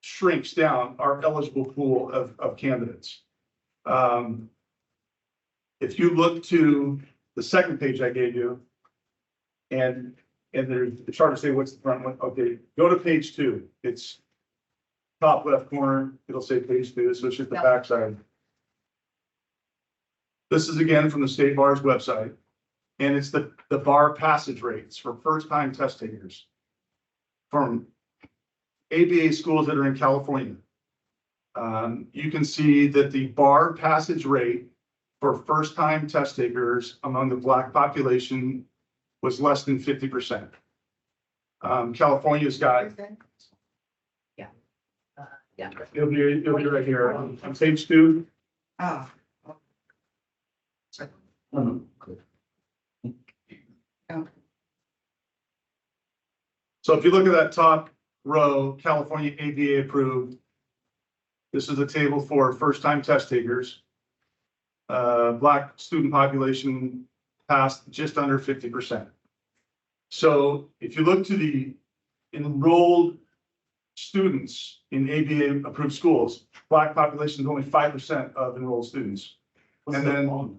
shrinks down our eligible pool of candidates. If you look to the second page I gave you, and there's the chart to say what's the front one. Okay, go to page 2. It's top left corner. It'll say page 2. So it's just the back side. This is again from the State Bar's website, and it's the bar passage rates for first-time test takers from ABA schools that are in California. You can see that the bar passage rate for first-time test takers among the Black population was less than 50%. California's got. Yeah. It'll be right here on page 2. Oh, Oh, no. Good. So if you look at that top row, California ABA approved. This is a table for first-time test takers. Black student population passed just under 50%. So if you look to the enrolled students in ABA approved schools, Black population is only 5% of enrolled students. And then, What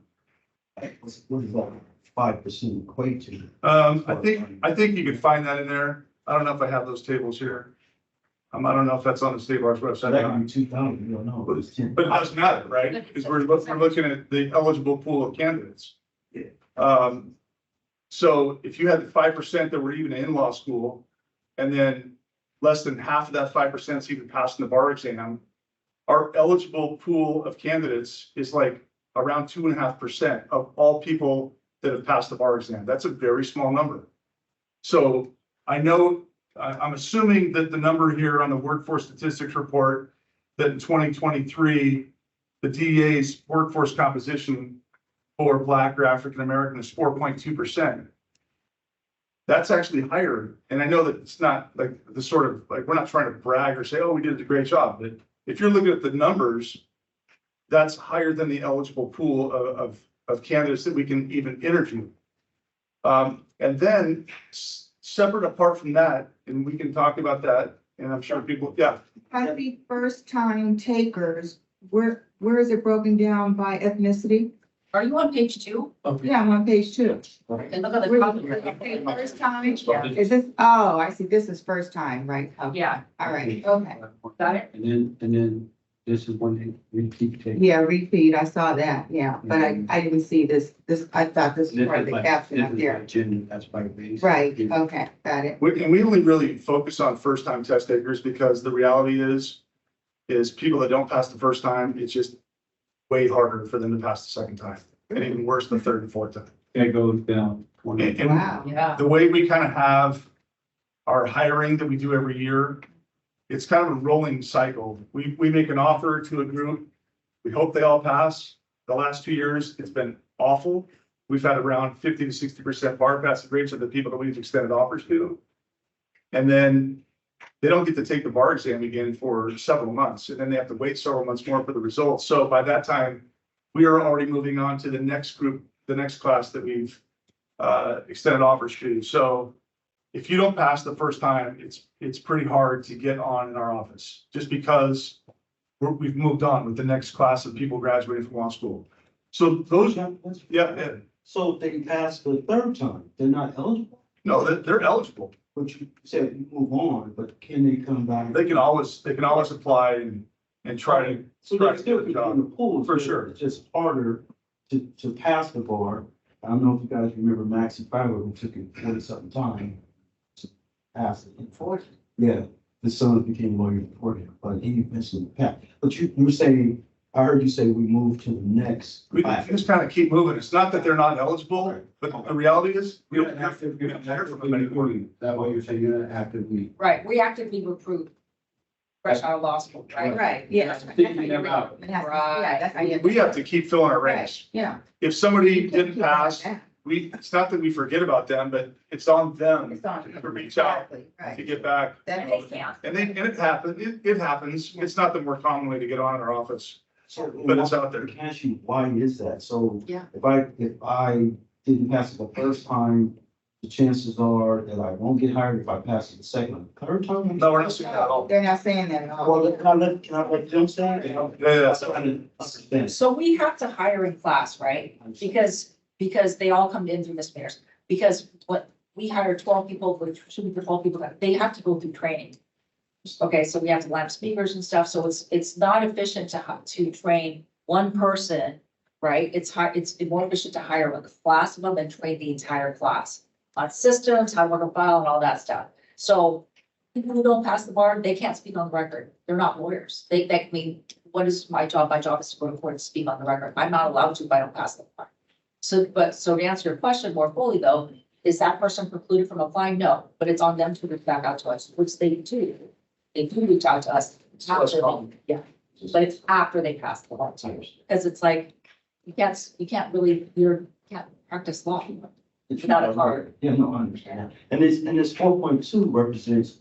does that 5% equate to? I think you could find that in there. I don't know if I have those tables here. I don't know if that's on the state bar's So website. that could be 2,000, you don't know, but it's 10. But it doesn't matter, right? Because we're looking at the eligible pool of candidates. Yeah. So if you had the 5% that were even in law school, and then less than half of that 5% is even passing the bar exam, our eligible pool of candidates is like around 2.5% of all people that have passed the bar exam. That's a very small number. So I know, I'm assuming that the number here on the workforce statistics report, that in 2023, the DEA's workforce composition for Black or African American is 4.2%. That's actually higher. And I know that it's not like the sort of, like, we're not trying to brag or say, oh, we did a great job. But if you're looking at the numbers, that's higher than the eligible pool of candidates that we can even interview. And then separate apart from that, and we can talk about that, and I'm sure people, yeah. How to be first time takers, where is it broken down by ethnicity? Are you on page 2? Yeah, I'm on page 2. And look at the Where- top. First time, Yeah. is this, oh, I see, this is first time, right? Okay. Yeah, All right, okay. got it? And then this is one they repeat tape. Yeah, repeat, I saw that, yeah, but I didn't see this, I thought this was part of the caption up there. That's by race. Right, okay, got it. And we only really focus on first time test takers because the reality is people that don't pass the first time, it's just way harder for them to pass the second time, and even worse the third and fourth time. It goes down. And Wow. Yeah. the way we kind of have our hiring that we do every year, it's kind of a rolling cycle. We make an offer to a group. We hope they all pass. The last 2 years, it's been awful. We've had around 50 to 60% bar passing rates of the people that we've extended offers to. And then they don't get to take the bar exam again for several months, and then they have to wait several months more for the results. So by that time, we are already moving on to the next group, the next class that we've extended offers to. So if you don't pass the first time, it's pretty hard to get on in our office, just because we've moved on with the next class of people graduating from law school. So those, yeah, So if they pass the third time, they're not eligible, no, they're eligible. but you said you move on, but can they come back? They can always apply and try to. So try they to still get a could be job. in the pool. For sure. It's just harder to pass the bar. I don't know if you guys remember Maxie Fiver, who took it 40-something time to pass it. 40. Yeah, his son became a lawyer before him, but he eventually passed. But you were saying, I heard you say we move to the next. We can just kind of keep moving. It's not that they're not eligible, but the reality is, we don't have to, we don't hear from them anymore. That way you're saying you're gonna actively. Right, we actively recruit fresh out of law school, right? Right, yeah. Thinking them out. Yeah, that's. how you- We have to keep filling our Right, ranks. yeah. If somebody You can't didn't keep it like pass, that. it's not that we forget about them, but it's on them It's on. to reach out, Exactly, to right. get back. That And they makes sense. can't. And it happens, it happens. It's not the more common way to get on in our office, So, but it's out there. I can ask you, why is that? So Yeah. if I didn't pass it the first time, the chances are that I won't get hired if I pass it the second or third time? No, we're not saying that at all. They're not saying that at all. Well, can I let them say it? Yeah, That's trying to understand. So we have to hire in class, right? Because they all come in through misdemeanors. Because what, we hire 12 people, which should be 12 people, they have to go through training. Okay, so we have to line up speakers and stuff, so it's not efficient to train one person, right? It's more efficient to hire a class of them and train the entire class on systems, how to work a file and all that stuff. So people who don't pass the bar, they can't speak on the record. They're not lawyers. I mean, what is my job? My job is to go to court and speak on the record. I'm not allowed to if I don't pass the bar. So to answer your question more fully though, is that person precluded from applying? No, but it's on them to reach back out to us, which they do. They do reach out to us. After they- Yeah, but it's after they pass the bar too, because it's like, you can't really, you can't practice law. It's Not a card. Yeah, no, I understand. And this 4.2 represents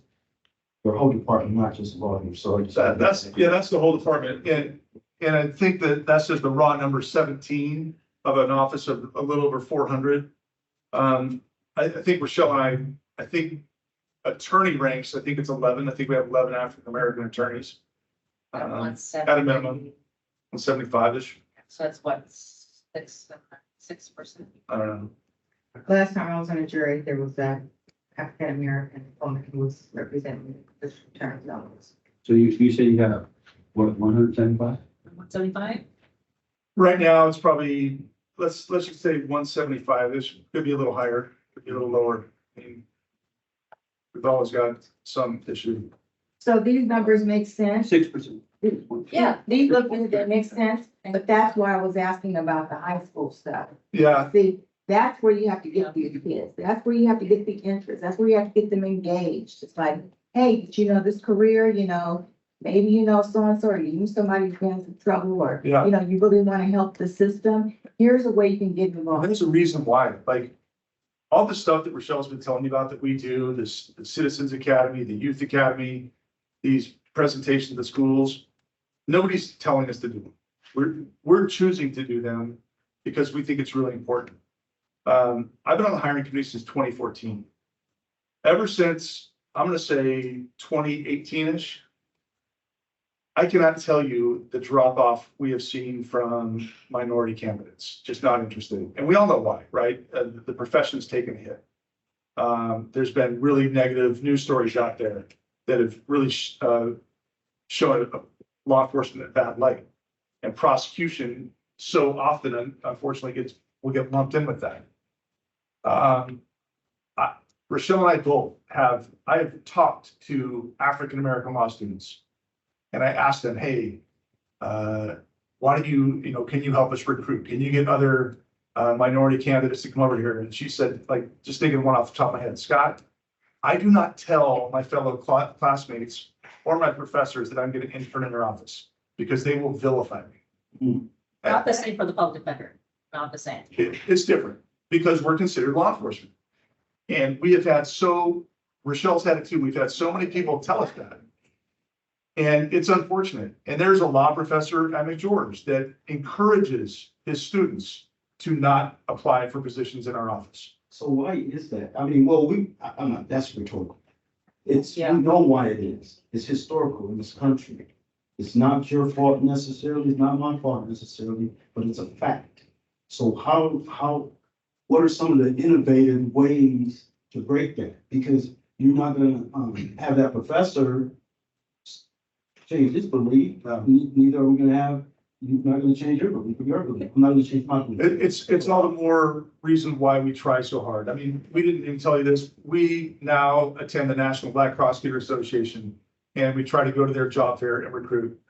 your whole department, not just law here, so I just. That's the whole department, and I think that that's just the raw number 17 of an office of a little over 400. I think Rochelle and I think attorney ranks, I think it's 11, I think we have 11 African-American attorneys. At At a minimum, 175-ish, So that's what, 6%? I don't know. Last time I was on a jury, there was a African American woman who was representing the district attorney's office. So you say you have, what, 175? 175? Right now, it's probably, let's just say 175, this could be a little higher, could be a little lower. I mean, we've always got some issue. So these numbers make sense. 6%. Yeah. These look, that make sense, but that's why I was asking about the high school stuff. Yeah, See, that's where you have to get these kids. That's where you have to get the interest. That's where you have to get them engaged. It's like, hey, did you know this career, maybe you know so-and-so, or you knew somebody who's been through trouble, or, Yeah. you really want to help the system. Here's a way you can get and involved. there's a reason why, like, all the stuff that Rochelle's been telling you about that we do, this the Citizens Academy, the Youth Academy, these presentations to the schools, nobody's telling us to do them. We're choosing to do them because we think it's really important. I've been on the hiring committee since 2014. Ever since, I'm gonna say 2018-ish, I cannot tell you the drop off we have seen from minority candidates, just not interested. And we all know why, right? The profession's taken a hit. There's been really negative news stories out there that have really shown law enforcement in a bad light. And prosecution so often, unfortunately, will get lumped in with that. Rochelle and I both have talked to African-American law students. And I asked them, hey, why don't you, can you help us recruit? Can you get other minority candidates to come over here? And she said, like, just thinking one off the top of my head, Scott, I do not tell my fellow classmates or my professors that I'm going to intern in their office because they will vilify me. Not the same for the public defender, not the same. It's different because we're considered law enforcement. And we have had Rochelle's had it too, we've had so many people tell us that. And it's unfortunate. And there's a law professor at McGeorge that encourages his students to not apply for positions in our office. So why is that? I mean, well, I'm not, that's rhetorical. We Yeah. know why it is. It's historical in this country. It's not your fault necessarily, it's not my fault necessarily, but it's a fact. So what are some of the innovative ways to break that? Because you're not gonna have that professor change his belief. Neither are we gonna have, you're not gonna change your belief or your belief. I'm not gonna change my belief. It's all the more reason why we try so hard. I mean, we didn't even tell you this. We now attend the National Black Prosecutor Association and we try to go to their job fair and recruit.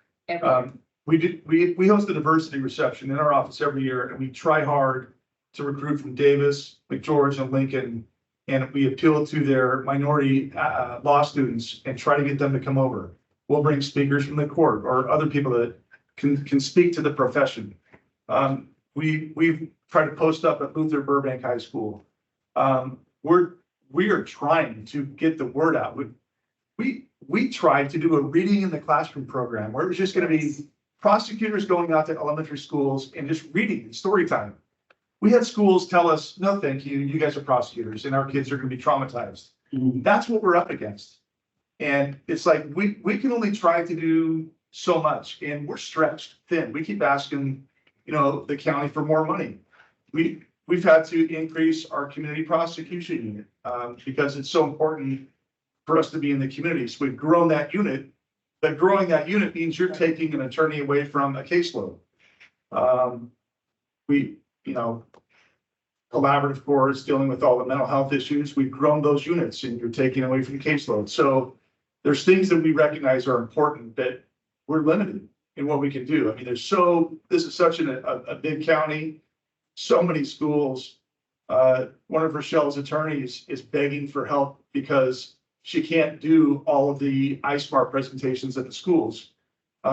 We host a diversity reception in our office every year and we try hard to recruit from Davis, McGeorge and Lincoln. And we appeal to their minority law students and try to get them to come over. We'll bring speakers from the court or other people that can speak to the profession. We've tried to post up at Luther Burbank High School. We are trying to get the word out. We tried to do a reading in the classroom program where it was just going to be prosecutors going out to elementary schools and just reading story time. We had schools tell us, no, thank you. You guys are prosecutors and our kids are going to be traumatized. That's what we're up against. And it's like, we can only try to do so much and we're stretched thin. We keep asking, the county for more money. We've had to increase our community prosecution unit because it's so important for us to be in the community. So we've grown that unit, but growing that unit means you're taking an attorney away from a caseload. Collaborative courts dealing with all the mental health issues. We've grown those units and you're taking away from caseload. So there's things that we recognize are important, but we're limited in what we can do. I mean, this is such a big county, so many schools. One of Rochelle's attorneys is begging for help because she can't do all of the iSmart presentations at the schools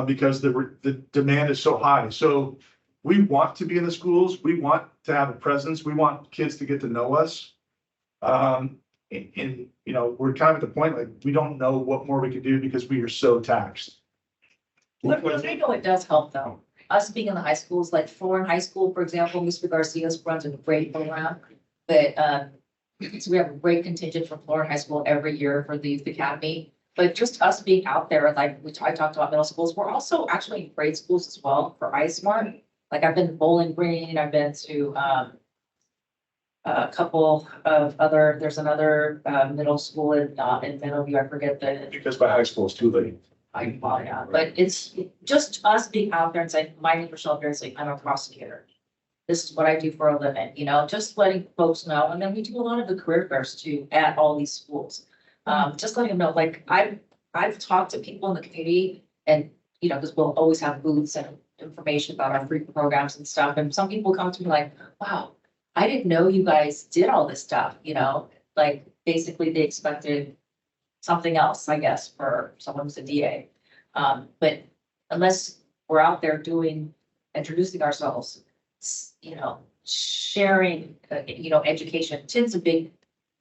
because the demand is so high. So we want to be in the schools. We want to have a presence. We want kids to get to know us. And, you know, we're kind of at the point, like, we don't know what more we can do because we are so taxed. What I know it does help though, us being in the high schools, like Florida High School, for example, Mr. Garcia runs a great program. But, so we have a great contingent from Florida High School every year for the youth academy. But just us being out there, like, which I talked about middle schools, we're also actually in grade schools as well for iSmart. Like I've been to Bowling Green, I've been to, a couple of other, there's another, middle school in Meadowview, I forget the. Because my high school is too late. Well, yeah, but it's just us being out there and saying, my name is Michelle Beardsley, I'm a prosecutor. This is what I do for a living, you know, just letting folks know. And then we do a lot of the career fairs too at all these schools. Just letting them know, like, I've talked to people in the community and, you know, because we'll always have booths and information about our free programs and stuff. And some people come to me like, wow, I didn't know you guys did all this stuff, you know, like basically they expected something else, I guess, for someone who's a DA. But unless we're out there doing, introducing ourselves, you know, sharing, you know, education, TIN's a big,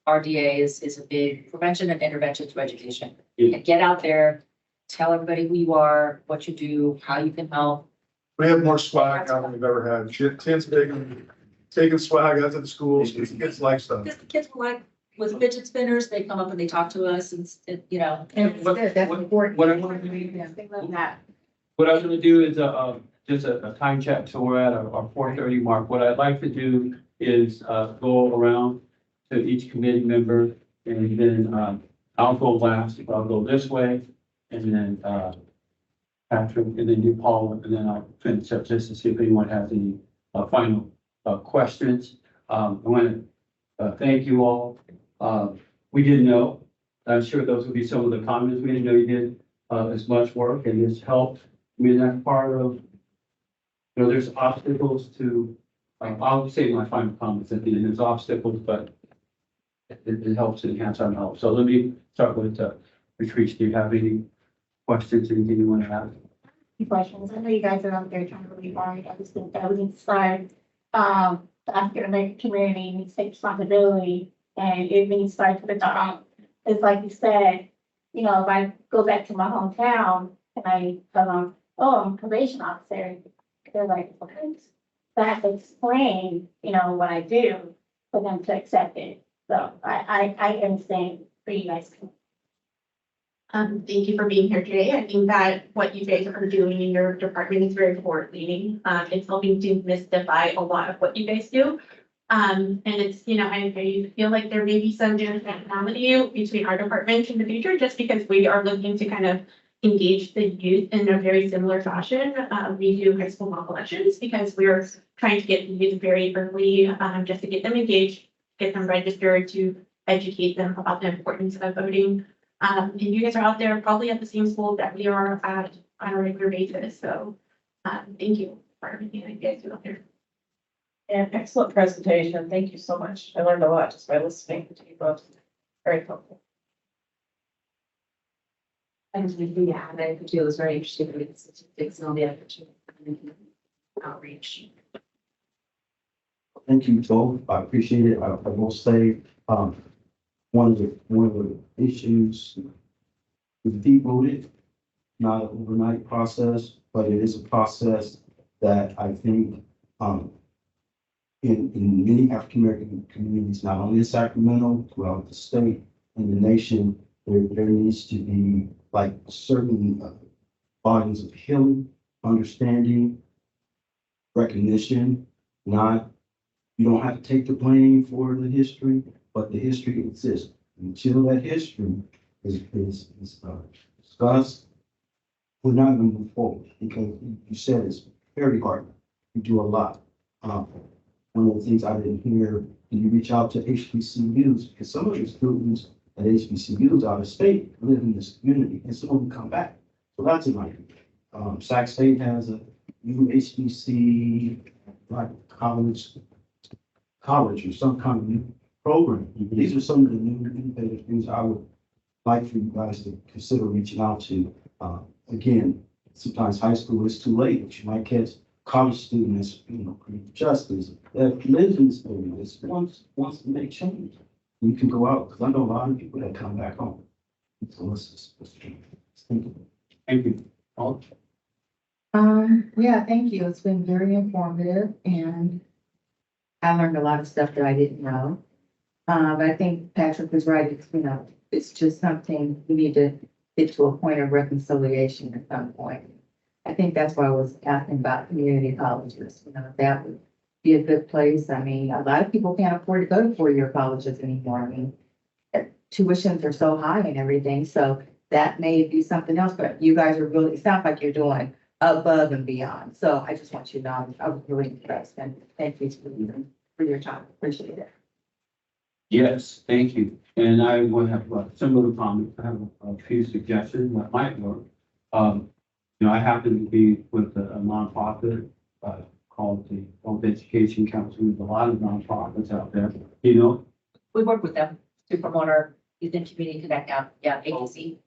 RDA is a big prevention and intervention through education. Yeah. And get out there, tell everybody who you are, what you do, how you can help. We have more swag now than we've ever had. Tim's big on taking swag out to the schools, because kids like stuff. Because the kids were like, with fidget spinners, they come up and they talk to us and, you know. That's important. What I want to do, Yeah, they love that. what I'm gonna do is, just a time check, so we're at our 4:30 mark. What I'd like to do is, go around to each committee member, and then, I'll go last, I'll go this way, and then, Patrick, and then you, Paul, and then I'll finish up just to see if anyone has any, final, questions. I want to, thank you all. We didn't know, I'm sure those would be some of the comments, we didn't know you did, as much work, and it's helped. I mean, that's part of, you know, there's obstacles to, I'll say my final comments at the end, there's obstacles, but it helps enhance our knowledge. So let me start with, Patrice, do you have any questions, anything you want to add? Questions. I know you guys are out there trying to really hard. I just think that we need to start, the African American community needs to take responsibility and it needs to start with the top. It's like you said, you know, if I go back to my hometown and I tell them, oh, I'm a probation officer, they're like, what? So I have to explain, you know, what I do for them to accept it. So I understand for you guys. Thank you for being here today. I think that what you guys are doing in your department is very forward leaning. It's helping to mystify a lot of what you guys do. And it's, you know, I feel like there may be some commonality between our departments in the future, just because we are looking to kind of engage the youth in a very similar fashion. We do high school mock elections because we're trying to get the youth very early, just to get them engaged, get them registered, to educate them about the importance of voting. And you guys are out there probably at the same school that we are at on a regular basis. So thank you for everything that you guys do out there. And excellent presentation. Thank you so much. I learned a lot just by listening to you both. Very helpful. And yeah, I think it was very interesting with the statistics and all the efforts and outreach. Thank you both. I appreciate it. I will say, one of the issues is deep rooted, not an overnight process, but it is a process that I think, in many African American communities, not only in Sacramento, throughout the state and the nation, there needs to be like certain volumes of healing, understanding, recognition. Not, you don't have to take the blame for the history, but the history exists. Until that history is discussed, we're not going to move forward, because you said it's very hard. You do a lot. One of the things I didn't hear, do you reach out to HBCUs? Because some of your students at HBCUs out of state live in this community, and some of them come back. So that's an idea. Sac State has a new HBC, like college or some kind of new program. These are some of the new innovative things I would like for you guys to consider reaching out to. Again, sometimes high school is too late, but you might catch a college student that's, creative justice, that lives in this area, that wants to make change. You can go out, because I know a lot of people that come back home. So let's think of it. Thank you. All, Yeah, thank you. It's been very informative and I learned a lot of stuff that I didn't know. But I think Patrick was right. It's just something we need to get to a point of reconciliation at some point. I think that's why I was asking about community colleges. That would be a good place. I mean, a lot of people can't afford to go to four-year colleges anymore. I mean, tuitions are so high and everything, so that may be something else, but you guys are really, it sounds like you're doing above and beyond. So I just want you to know, I was really impressed and thank you for your time. Appreciate it. yes, thank you. And I will have a similar comment. I have a few suggestions that might work. I happen to be with a nonprofit, called the Health Education Council. There's a lot of nonprofits out there, We work with them to promote our youth and community connect out, yeah, ATC,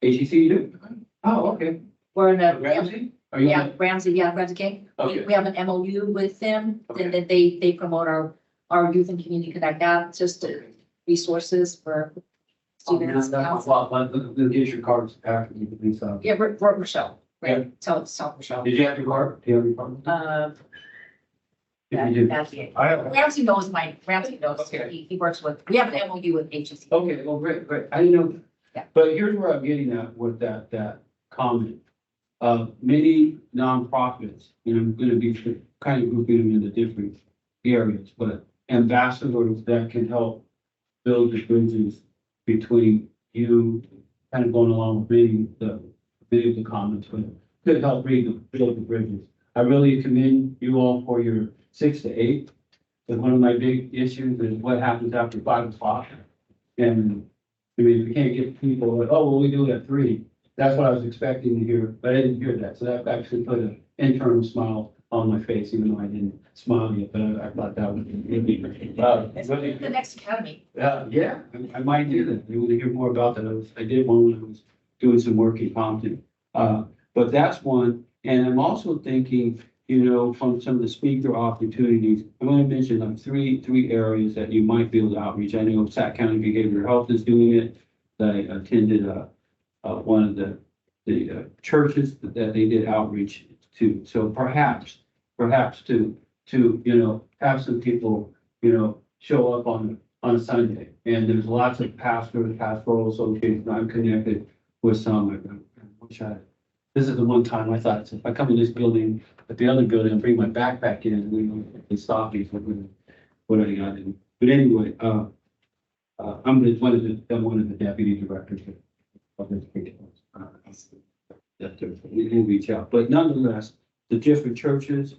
AGC you do? Oh, okay. we're in a. Ramsey? Are you? Yeah, Ramsey King. Okay. We have an MOU with them, Okay. and then they promote our youth and community connect out, just resources for students. Well, they'll get your cards after you release out. Yeah, we're Rochelle, right? Tell Rochelle. Did you have your card? Do you have your card? If you do. That's it. I have, Ramsey knows Okay. here. He works with, we have an MOU with HEC. Okay, well, great, great. I didn't know. Yeah. But here's where I'm getting at with that comment. Many nonprofits, I'm gonna be kind of grouping them into different areas, but ambassadors that can help build the bridges between you, kind of going along with many of the comments, but could help build the bridges. I really commend you all for your 6 to 8. But one of my big issues is what happens after 5 o'clock. And I mean, if we can't get people, like, oh, well, we do it at 3. That's what I was expecting to hear, but I didn't hear that. So that actually put an internal smile on my face, even though I didn't smile yet, but I thought that would be really. The next academy. Yeah, I might do that. You want to hear more about that? I did one when I was doing some work in Compton. But that's one. And I'm also thinking, from some of the speaker opportunities, I'm going to mention like three areas that you might be able to outreach. I know Sac County Behavioral Health is doing it. I attended one of the churches that they did outreach to. So perhaps to have some people, show up on a Sunday. And there's lots of pastors, pastoral associations. I'm connected with some. I wish this is the one time I thought, if I come in this building, at the other building, and bring my backpack in, they stop me for what I got to do. But anyway, I'm one of the deputy directors of education. We can reach out, but nonetheless, the different churches,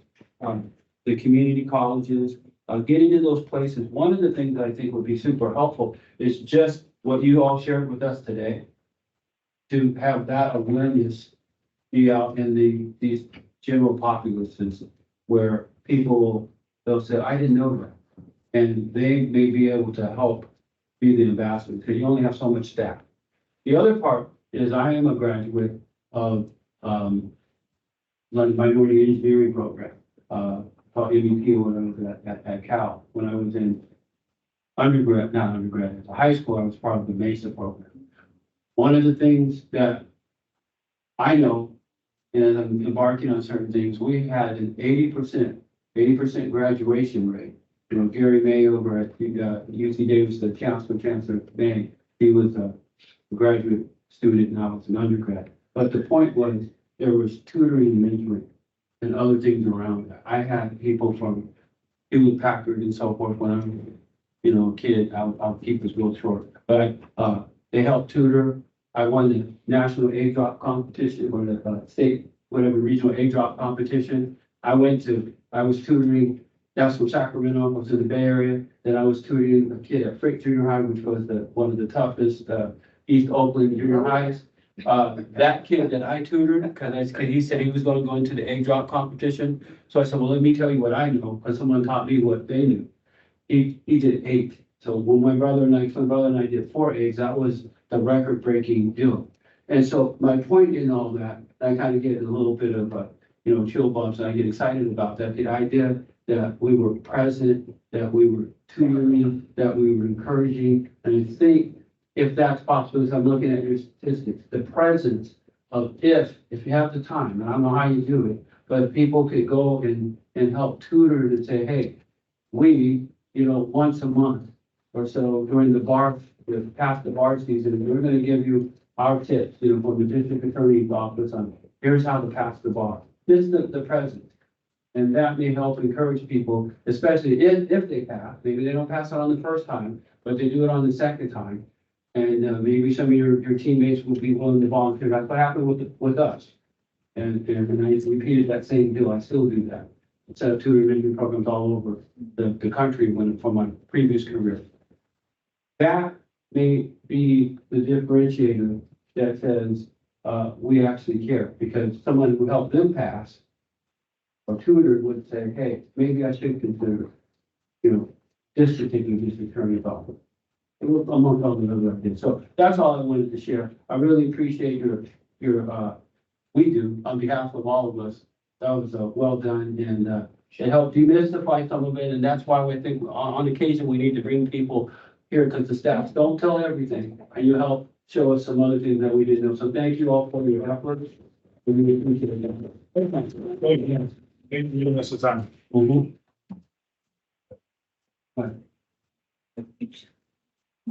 the community colleges, getting to those places. One of the things that I think would be super helpful is just what you all shared with us today, to have that awareness be out in these general populaces where they'll say, I didn't know that. And they may be able to help be the ambassador, because you only have so much staff. The other part is I am a graduate of minority engineering program, called MEP when I was at Cal. When I was in high school, I was part of the MESA program. One of the things that I know, and as I'm embarking on certain things, we had an 80% graduation rate. Gary May over at UC Davis, the Chancellor May, he was a graduate student, now it's an undergrad. But the point was, there was tutoring and mentoring and other things around that. I had people from Hewlett Packard and so forth when I was, a kid. I'll keep this real short. But they helped tutor. I won the national egg drop competition, or the state, whatever, regional egg drop competition. I was tutoring. That's from Sacramento, I was in the Bay Area. Then I was tutoring a kid at Frick Junior High, which was one of the toughest East Oakland junior highs. That kid that I tutored, because he said he was going to go into the egg drop competition. So I said, well, let me tell you what I know, because someone taught me what they knew. He did 8. So when my brother and I did 4 eggs, that was the record-breaking deal. And so my point in all that, I kind of get a little bit of chill bumps, and I get excited about that. The idea that we were present, that we were tutoring, that we were encouraging, and I think if that's possible, as I'm looking at your statistics, the presence of if you have the time, and I don't know how you do it, but if people could go and help tutor and say, hey, we, once a month or so during past the bar season, we're gonna give you our tips, from the district attorney's office on, here's how to pass the bar. This is the present. And that may help encourage people, especially if they pass, maybe they don't pass it on the first time, but they do it on the second time. And maybe some of your teammates will be willing to volunteer. That's what happened with us. And I repeated that same deal. I still do that. Set up tutoring programs all over the country from my previous career. That may be the differentiator that says we actually care, because someone who helped them pass or tutor would say, hey, maybe I should consider, this particular district attorney's office. Among other things. So that's all I wanted to share. I really appreciate we do, on behalf of all of us. That was well done, and it helped demystify some of it, and that's why we think on occasion we need to bring people here, because the staff don't tell everything, and you help show us some other things that we didn't know. So thank you all for your efforts. We really appreciate it. Thank you. Thank you for giving us the time.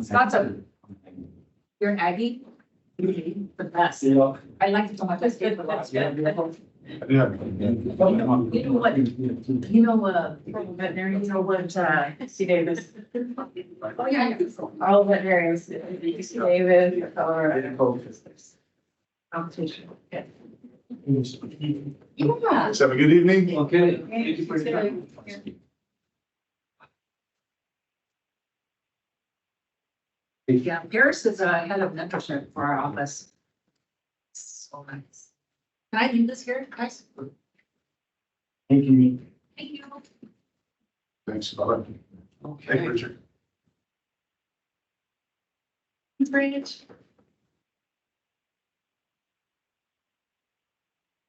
Scott's you're an Aggie? The best. Yeah. I like to tell my best kid the last. Yeah. You know what, veterinarians know what, C. Davis. oh, yeah. All veterinarians, C. Davis, Colorado. Competition. Yeah. Yeah. Let's have a good evening. Okay. Thank you for your time. Yeah, Paris is head of mentorship for our office. So nice. Can I do this here, guys? Thank you. Thank you. Thanks. Bye. Thank you, Okay. Richard. Great.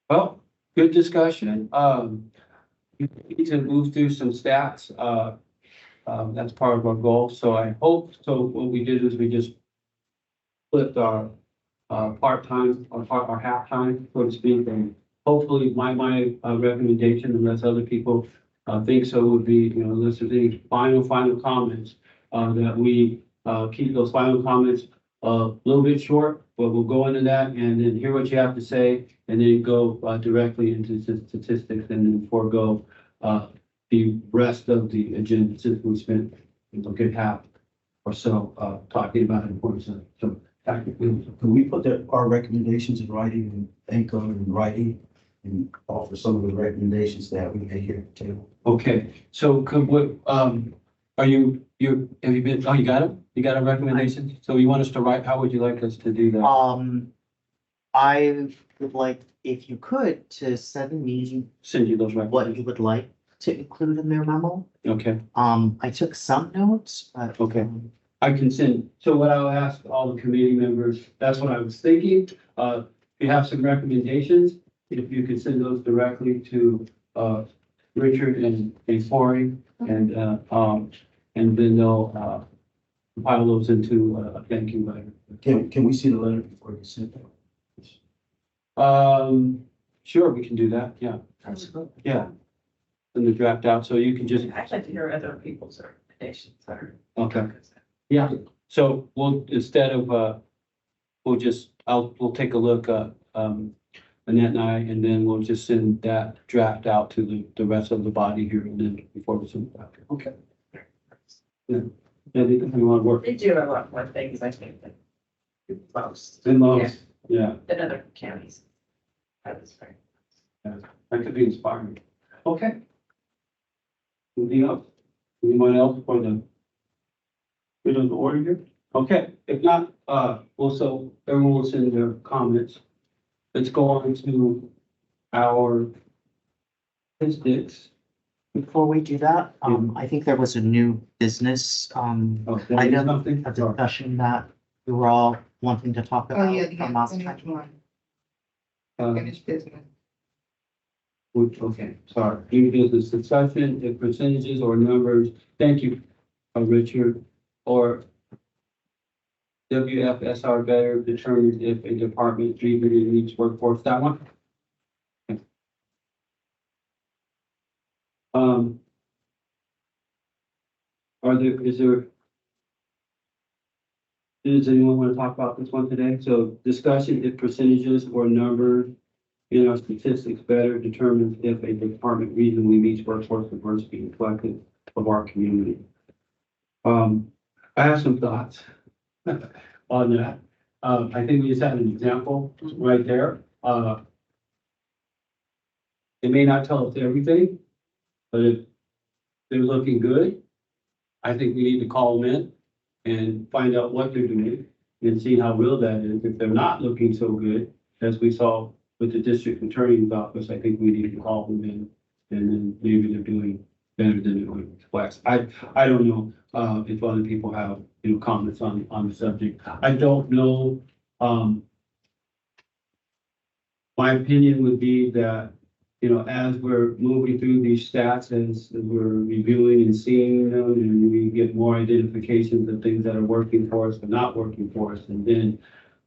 Well, good discussion. We need to move through some stats. That's part of our goal. So I hope, what we did is we just flipped our part-time, our half-time, so to speak, and hopefully my recommendation, unless other people think so, would be, unless there's any final comments, that we keep those final comments a little bit short, but we'll go into that and then hear what you have to say, and then go directly into statistics, and then forego the rest of the agenda, since we spent a good half or so talking about the importance of some tactical. Can we put our recommendations in writing and thank them in writing and offer some of the recommendations that we made here at the table? Okay, so have you been, oh, you got it? You got a recommendation? So you want us to write, how would you like us to do that? I would like, if you could, to send me Send you those what recommendations. you would like to include in their memo. Okay, I took some notes, but. Okay. I can send, so what I'll ask all the committee members, that's what I was thinking. If you have some recommendations, if you could send those directly to Richard and Corey, and then they'll compile those into a thank you letter. Can we see the letter before you send it? Sure, we can do that, yeah. Yeah. And the draft out, so you can just, I'd like to hear other people's recommendations. okay, yeah. So we'll, instead of, we'll take a look, Annette and I, and then we'll just send that draft out to the rest of the body here, and then before we send it back. Okay. Yeah, we want to work. They do a lot more things, I think, than most. In most, yeah, Than other counties. That was very. that could be inspiring. Okay. Anything else? Anyone else for the good of the order here? Okay, if not, also, everyone will send their comments. Let's go on to our statistics. Before we do that, I think there was a new business, Okay, item, something? a discussion that we were all wanting to talk about from last time. Uh, business. Okay, sorry. New business discussion, if percentages or numbers, thank you, Richard, or WFSR better determines if a department really needs workforce, that one? Okay. Does anyone want to talk about this one today? So discussion if percentages or numbers in our statistics better determines if a department reasonably meets workforce diversity reflective of our community. I have some thoughts on that. I think we just had an example right there. It may not tell us everything, but if they're looking good, I think we need to call them in and find out what they're doing and see how real that is. If they're not looking so good, as we saw with the district attorney's office, I think we need to call them in and then maybe they're doing better than it would reflect. I don't know, if other people have, comments on the subject. I don't know, my opinion would be that, as we're moving through these stats, as we're reviewing and seeing them, and we get more identifications of things that are working for us but not working for us, and then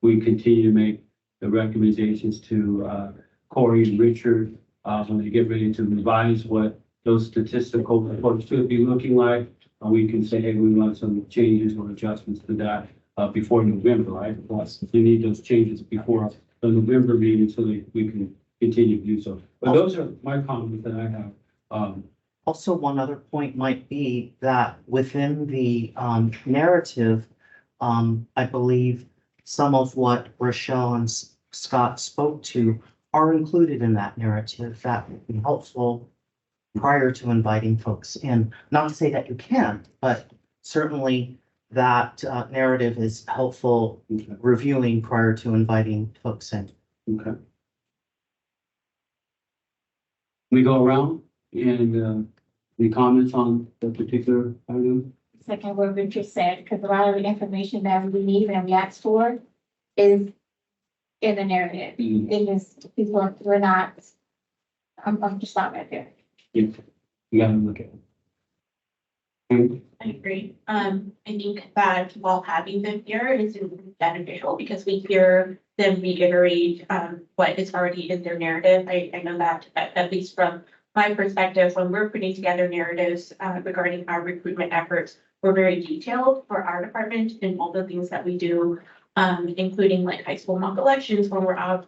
we continue to make the recommendations to Corey and Richard when they get ready to revise what those statistical reports should be looking like. We can say, hey, we want some changes or adjustments to that before November, right? Plus, we need those changes before the November meeting so that we can continue to do so. But those are my comments that I have. Also, one other point might be that within the narrative, I believe some of what Rochelle and Scott spoke to are included in that narrative that would be helpful prior to inviting folks in. Not to say that you can't, but certainly that narrative is helpful reviewing prior to inviting folks in. Okay. We go around and any comments on the particular item? Second what Richard said, because a lot of the information that we need and we ask for is in the narrative. It is, we're not, I'm just not right there. Yeah, you gotta look at it. I agree. I think that while having them here is beneficial because we hear them reiterate what is already in their narrative. I know that at least from my perspective, when we're putting together narratives regarding our recruitment efforts, we're very detailed for our department and all the things that we do, including like high school mock elections when we're out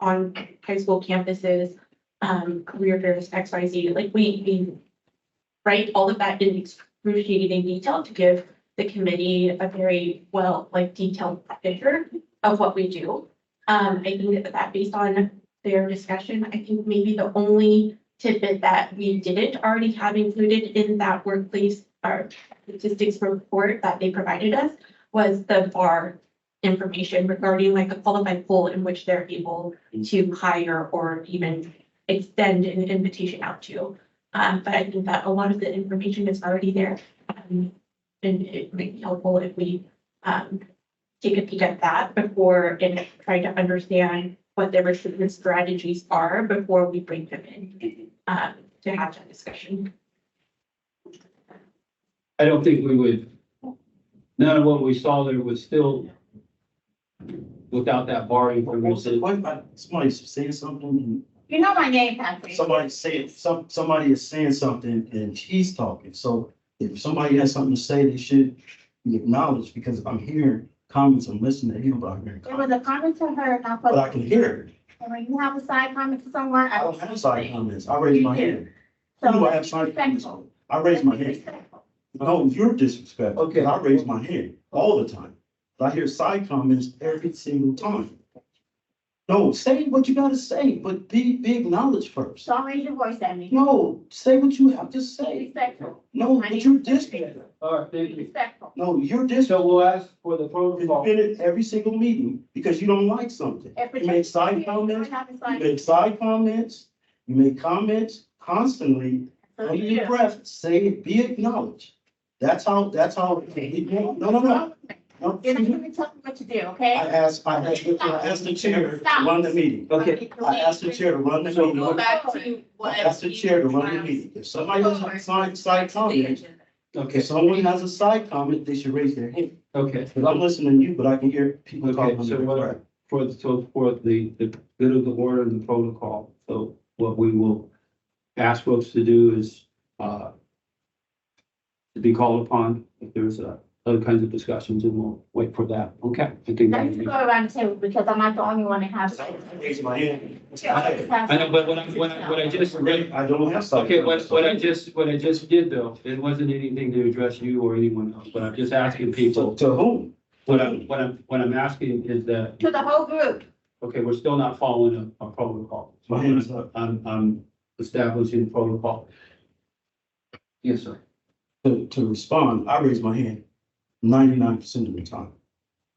on high school campuses, career fairs, XYZ. Like we write all of that in excruciating detail to give the committee a very well, like detailed picture of what we do. I think that based on their discussion, I think maybe the only tidbit that we didn't already have included in that workplace or statistics report that they provided us was the bar information regarding like a qualified pool in which they're able to hire or even extend an invitation out to. But I think that a lot of the information is already there. And it might be helpful if we take a peek at that before and try to understand what their recruitment strategies are before we bring them in to have that discussion. I don't think we would, none of what we saw there was still without that bar information. Somebody's saying something. You know my name, Patrick. Somebody is saying something and he's talking. So if somebody has something to say, they should be acknowledged because I'm hearing comments, I'm listening to him, but I'm hearing There was comments. a comment to her, not. But I can hear it. And when you have a side comment to someone. I don't have side comments. I raise my hand. Who do I have side comments on? I raise my hand. No, you're disrespectful. Okay. I raise my hand all the time. I hear side comments every single time. No, say what you gotta say, but be acknowledged first. Don't raise your voice at me. No, say what you have to say. Respectful. No, but you're disrespectful. All right, thank you. Respectful. No, you're disrespectful. So we'll ask for the You've protocol. been at every single meeting because you don't like something. You make side comments, you make side comments, you make comments constantly. Under your breath, say it, be acknowledged. That's how, no. No, You're not gonna tell me what to do, okay? I asked the chair to run the meeting. Okay. I asked the chair to run the So meeting. Go back to what. I asked the chair to run the meeting. If somebody has a side comment, Okay, if someone has a side comment, they should raise their hand. okay. Because I'm listening to you, but I can hear people Okay, talking. so what, for the good of the order and the protocol, so what we will ask folks to do is, to be called upon if there's, other kinds of discussions, and we'll wait for that. Okay, I think. Let's go around the table because I'm not the only one that has. Raise my hand. I know, but what I just read, I don't have side. okay, what I just did though, it wasn't anything to address you or anyone else, but I'm just asking people, To whom? what I'm asking is that, To the whole group. okay, we're still not following a protocol. So My hand is up. I'm establishing protocol. Yes, sir. To respond, I raise my hand 99% of the time.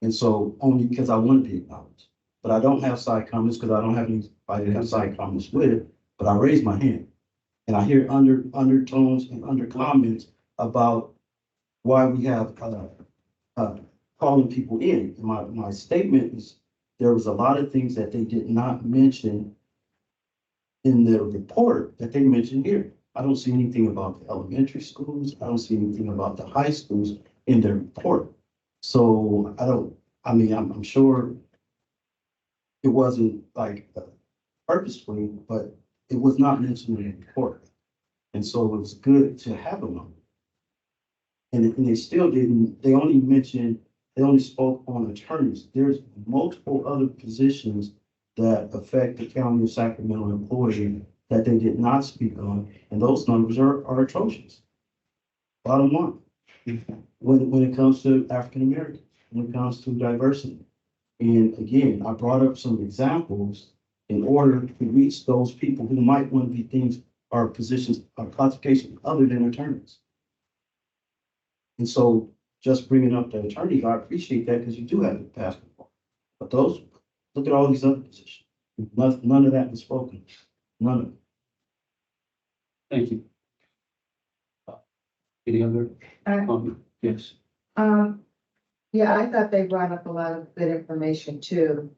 And so only because I want to be acknowledged. But I don't have side comments because I don't have anybody to have side comments with, but I raise my hand. And I hear undertones and under comments about why we have calling people in. And my statement is there was a lot of things that they did not mention in the report that they mentioned here. I don't see anything about the elementary schools. I don't see anything about the high schools in their report. So I'm sure it wasn't like purposefully, but it was not mentioned in the report. And so it was good to have them on. And they still didn't, they only spoke on attorneys. There's multiple other positions that affect the county of Sacramento employee that they did not speak on, and those numbers are atrocious. Bottom line, when it comes to African Americans, when it comes to diversity. And again, I brought up some examples in order to reach those people who might want to be things or positions or classifications other than attorneys. And so just bringing up the attorneys, I appreciate that because you do have the basketball. But those, look at all these other positions. None of that was spoken. None of it. Thank you. Any other comment? Yes. Yeah, I thought they brought up a lot of good information too.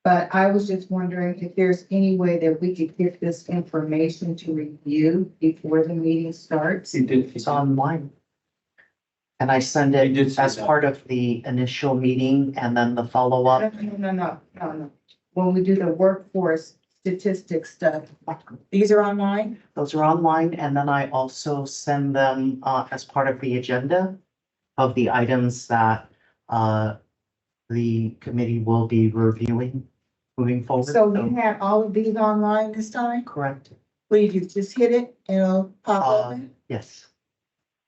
But I was just wondering if there's any way that we could get this information to review before the meeting starts. It's online. And I send You did it say as that. part of the initial meeting and then the follow-up. No. When we do the workforce statistics stuff, these are online? Those are online, and then I also send them as part of the agenda of the items that the committee will be reviewing moving forward. So you had all of these online this time? Correct. Please, you just hit it and it'll pop open? Yes.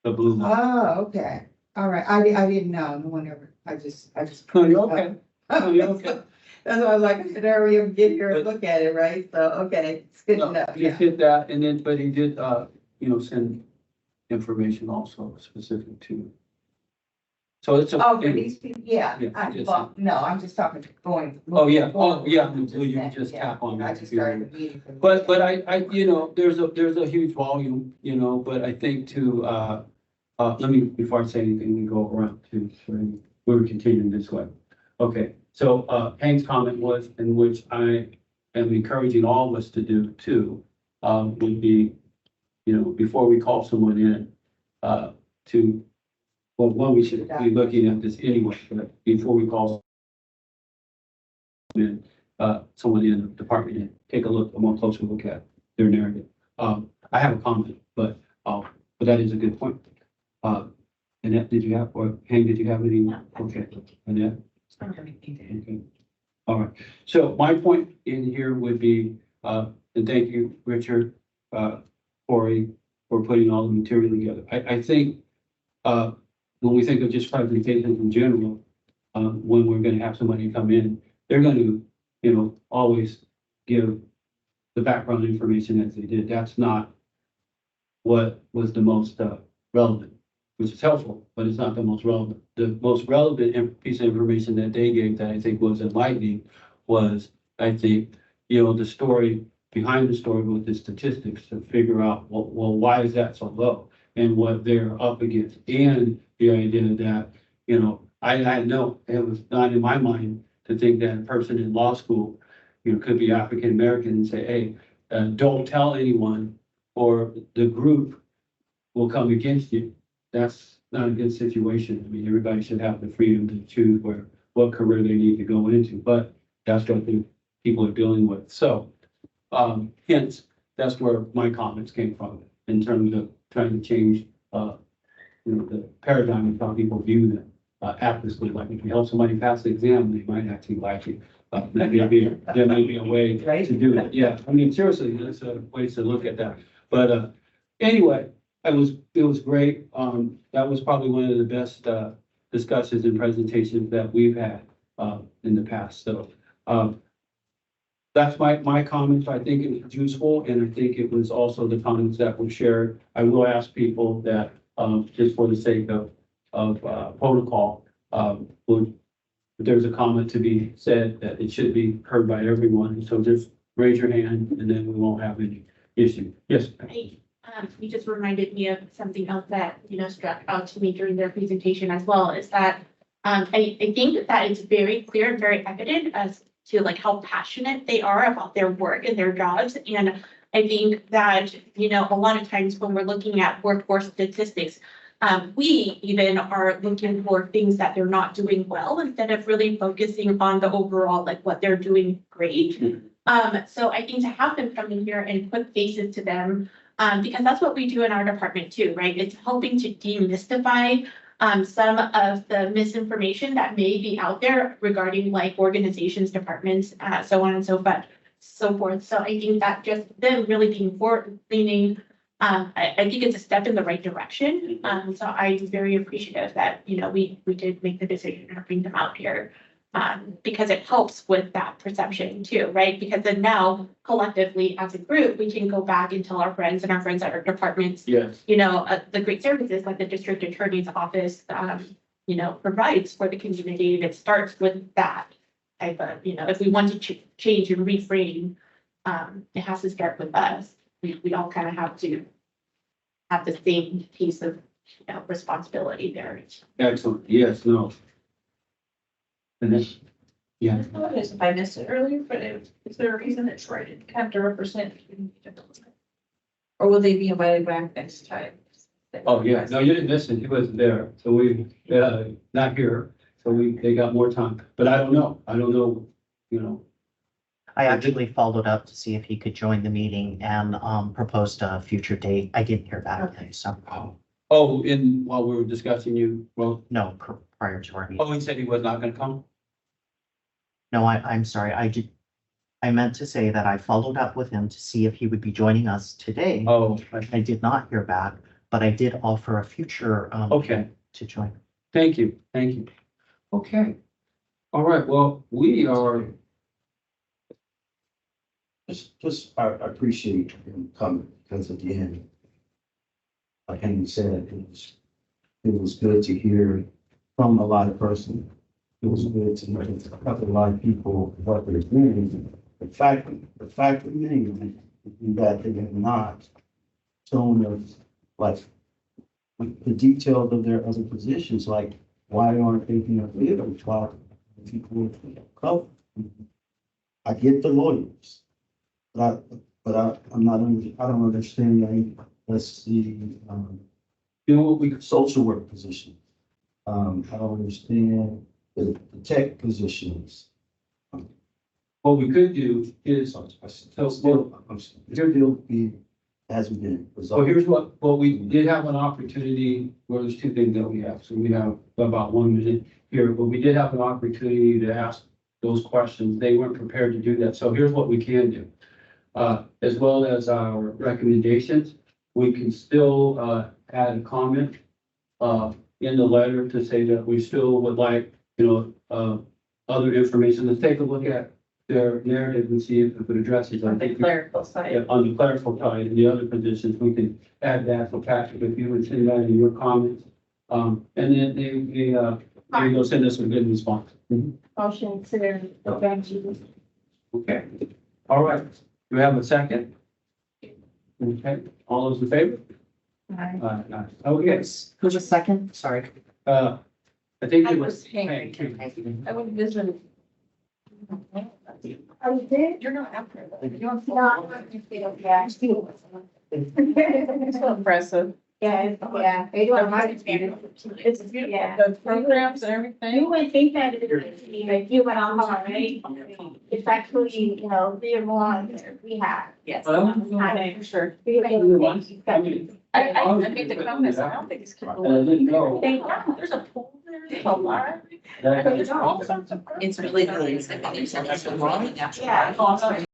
The blue line. Oh, okay. All right. I didn't know. No one ever, I just. No, you're okay. No, you're okay. That's why I was like, I should hurry up, get here and look at it, right? So, okay, it's good No, enough, just yeah. hit that, and then, but he did, send information also specific to. So it's. Oh, for these people, yeah. Yeah, yes. Well, no, I'm just talking to going. Oh, yeah. Oh, forward. yeah. You just Yeah, tap on I that. just started the meeting. But I, there's a huge volume, but I think let me, before I say anything, we go around to, we're continuing this way. Okay, so, Hank's comment was, in which I am encouraging all of us to do too, would be, before we call someone in, well, we should be looking at this anyway, but before we call in, someone in the department, in, take a more closer look at their narrative. I have a comment, but that is a good point. Annette, did you have, or Hank, did you have any? Okay, Annette? Okay. All right. So my point in here would be, and thank you, Richard, Corey, for putting all the material together. I think, when we think of just presentations in general, when we're going to have somebody come in, they're going to, always give the background information as they did. That's not what was the most relevant, which is helpful, but it's not the most relevant. The most relevant piece of information that they gave that I think was enlightening was, I think, the story behind the story with the statistics to figure out, well, why is that so low and what they're up against, and the idea that, I know, it was not in my mind to think that a person in law school, could be African American and say, hey, don't tell anyone, or the group will come against you. That's not a good situation. I mean, everybody should have the freedom to choose what career they need to go into, but that's what the people are dealing with. So, hence, that's where my comments came from in terms of trying to change, the paradigm of how people view them. Aptly, like if you help somebody pass the exam, they might actually like you. There may be a way to do it. Yeah, I mean, seriously, there's a ways to look at that. But, anyway, it was great. That was probably one of the best, discussions and presentations that we've had, in the past. So, that's my comments. I think it was useful, and I think it was also the comments that were shared. I will ask people that, just for the sake of protocol, if there's a comment to be said, that it should be heard by everyone. So just raise your hand, and then we won't have any issue. Yes. Hey, you just reminded me of something else that, struck out to me during their presentation as well, is that, I think that it's very clear and very evident as to like how passionate they are about their work and their jobs. And I think that, a lot of times when we're looking at workforce statistics, we even are looking for things that they're not doing well instead of really focusing on the overall, like what they're doing great. So I think to have them come in here and put faces to them, because that's what we do in our department too, right? It's helping to demystify some of the misinformation that may be out there regarding like organizations, departments, so on and so forth. So I think that just them really being forward leaning, I think it's a step in the right direction. So I'm very appreciative that, we did make the decision to bring them out here. Because it helps with that perception too, right? Because then now collectively as a group, we can go back and tell our friends and our friends at our departments, Yes. the great services like the district attorney's office, provides for the community. And it starts with that type of, if we want to change and reframe, it has to start with us. We all kind of have to have the same piece of, responsibility there. Excellent. Yes, no. And then, I apologize if I missed it earlier, but is there a reason that Troy didn't come to represent? Or will they be invited back next time? oh, yeah, no, you didn't miss it. He wasn't there. So not here. So they got more time, but I don't know. I actually followed up to see if he could join the meeting and proposed a future date. I didn't hear back, so Oh, while we were discussing no, prior to our meeting. he said he was not gonna come? No, I'm sorry. I meant to say that I followed up with him to see if he would be joining us today. Oh, I did not hear back, but I did offer a future okay. to join. Thank you. Okay. All right, well, we are, I appreciate him coming, because at the end, like Henry said, it was good to hear from a lot of persons. It was good to hear from a lot of people what they're doing. The fact remains that they have not shown us like the details of their other positions, like why aren't they being able to talk to people of color? I get the lawyers, but I'm not, I don't understand, like, let's see, what we, social work position. I don't understand the tech positions. what we could do is, Your deal hasn't been so resolved. here's what we did have an opportunity, well, there's two things that we have. So we have about 1 minute here, but we did have an opportunity to ask those questions. They weren't prepared to do that. So here's what we can do. As well as our recommendations, we can still add a comment in the letter to say that we still would like, other information. Let's take a look at their narrative and see if it addresses. I On the think clerical side. on the clerical side and the other positions, we can add that for Patrick, if you would send that in your comments. And then they will send us a good response. Motion to adjourn. Okay, all right. Do we have a second? Okay, all those in favor? Aye. Okay, Who's a second? Sorry. I think I it was was. paying. I would visit. Oh, you did? You're not after that. You're on. No, I'm not gonna say that, yeah. So impressive. Yeah, they do a lot of things. It's beautiful. Yeah. The programs and everything. You would think that it would be like you went on holiday, it's actually, you know, 3 or more we have. Yes. Well, For sure. I mean, I made the comments. I don't think it's. I didn't know. There's a pool there, there's a library. that- There's all sorts of. It's really nice. I mean, there's a lot of natural. Yeah.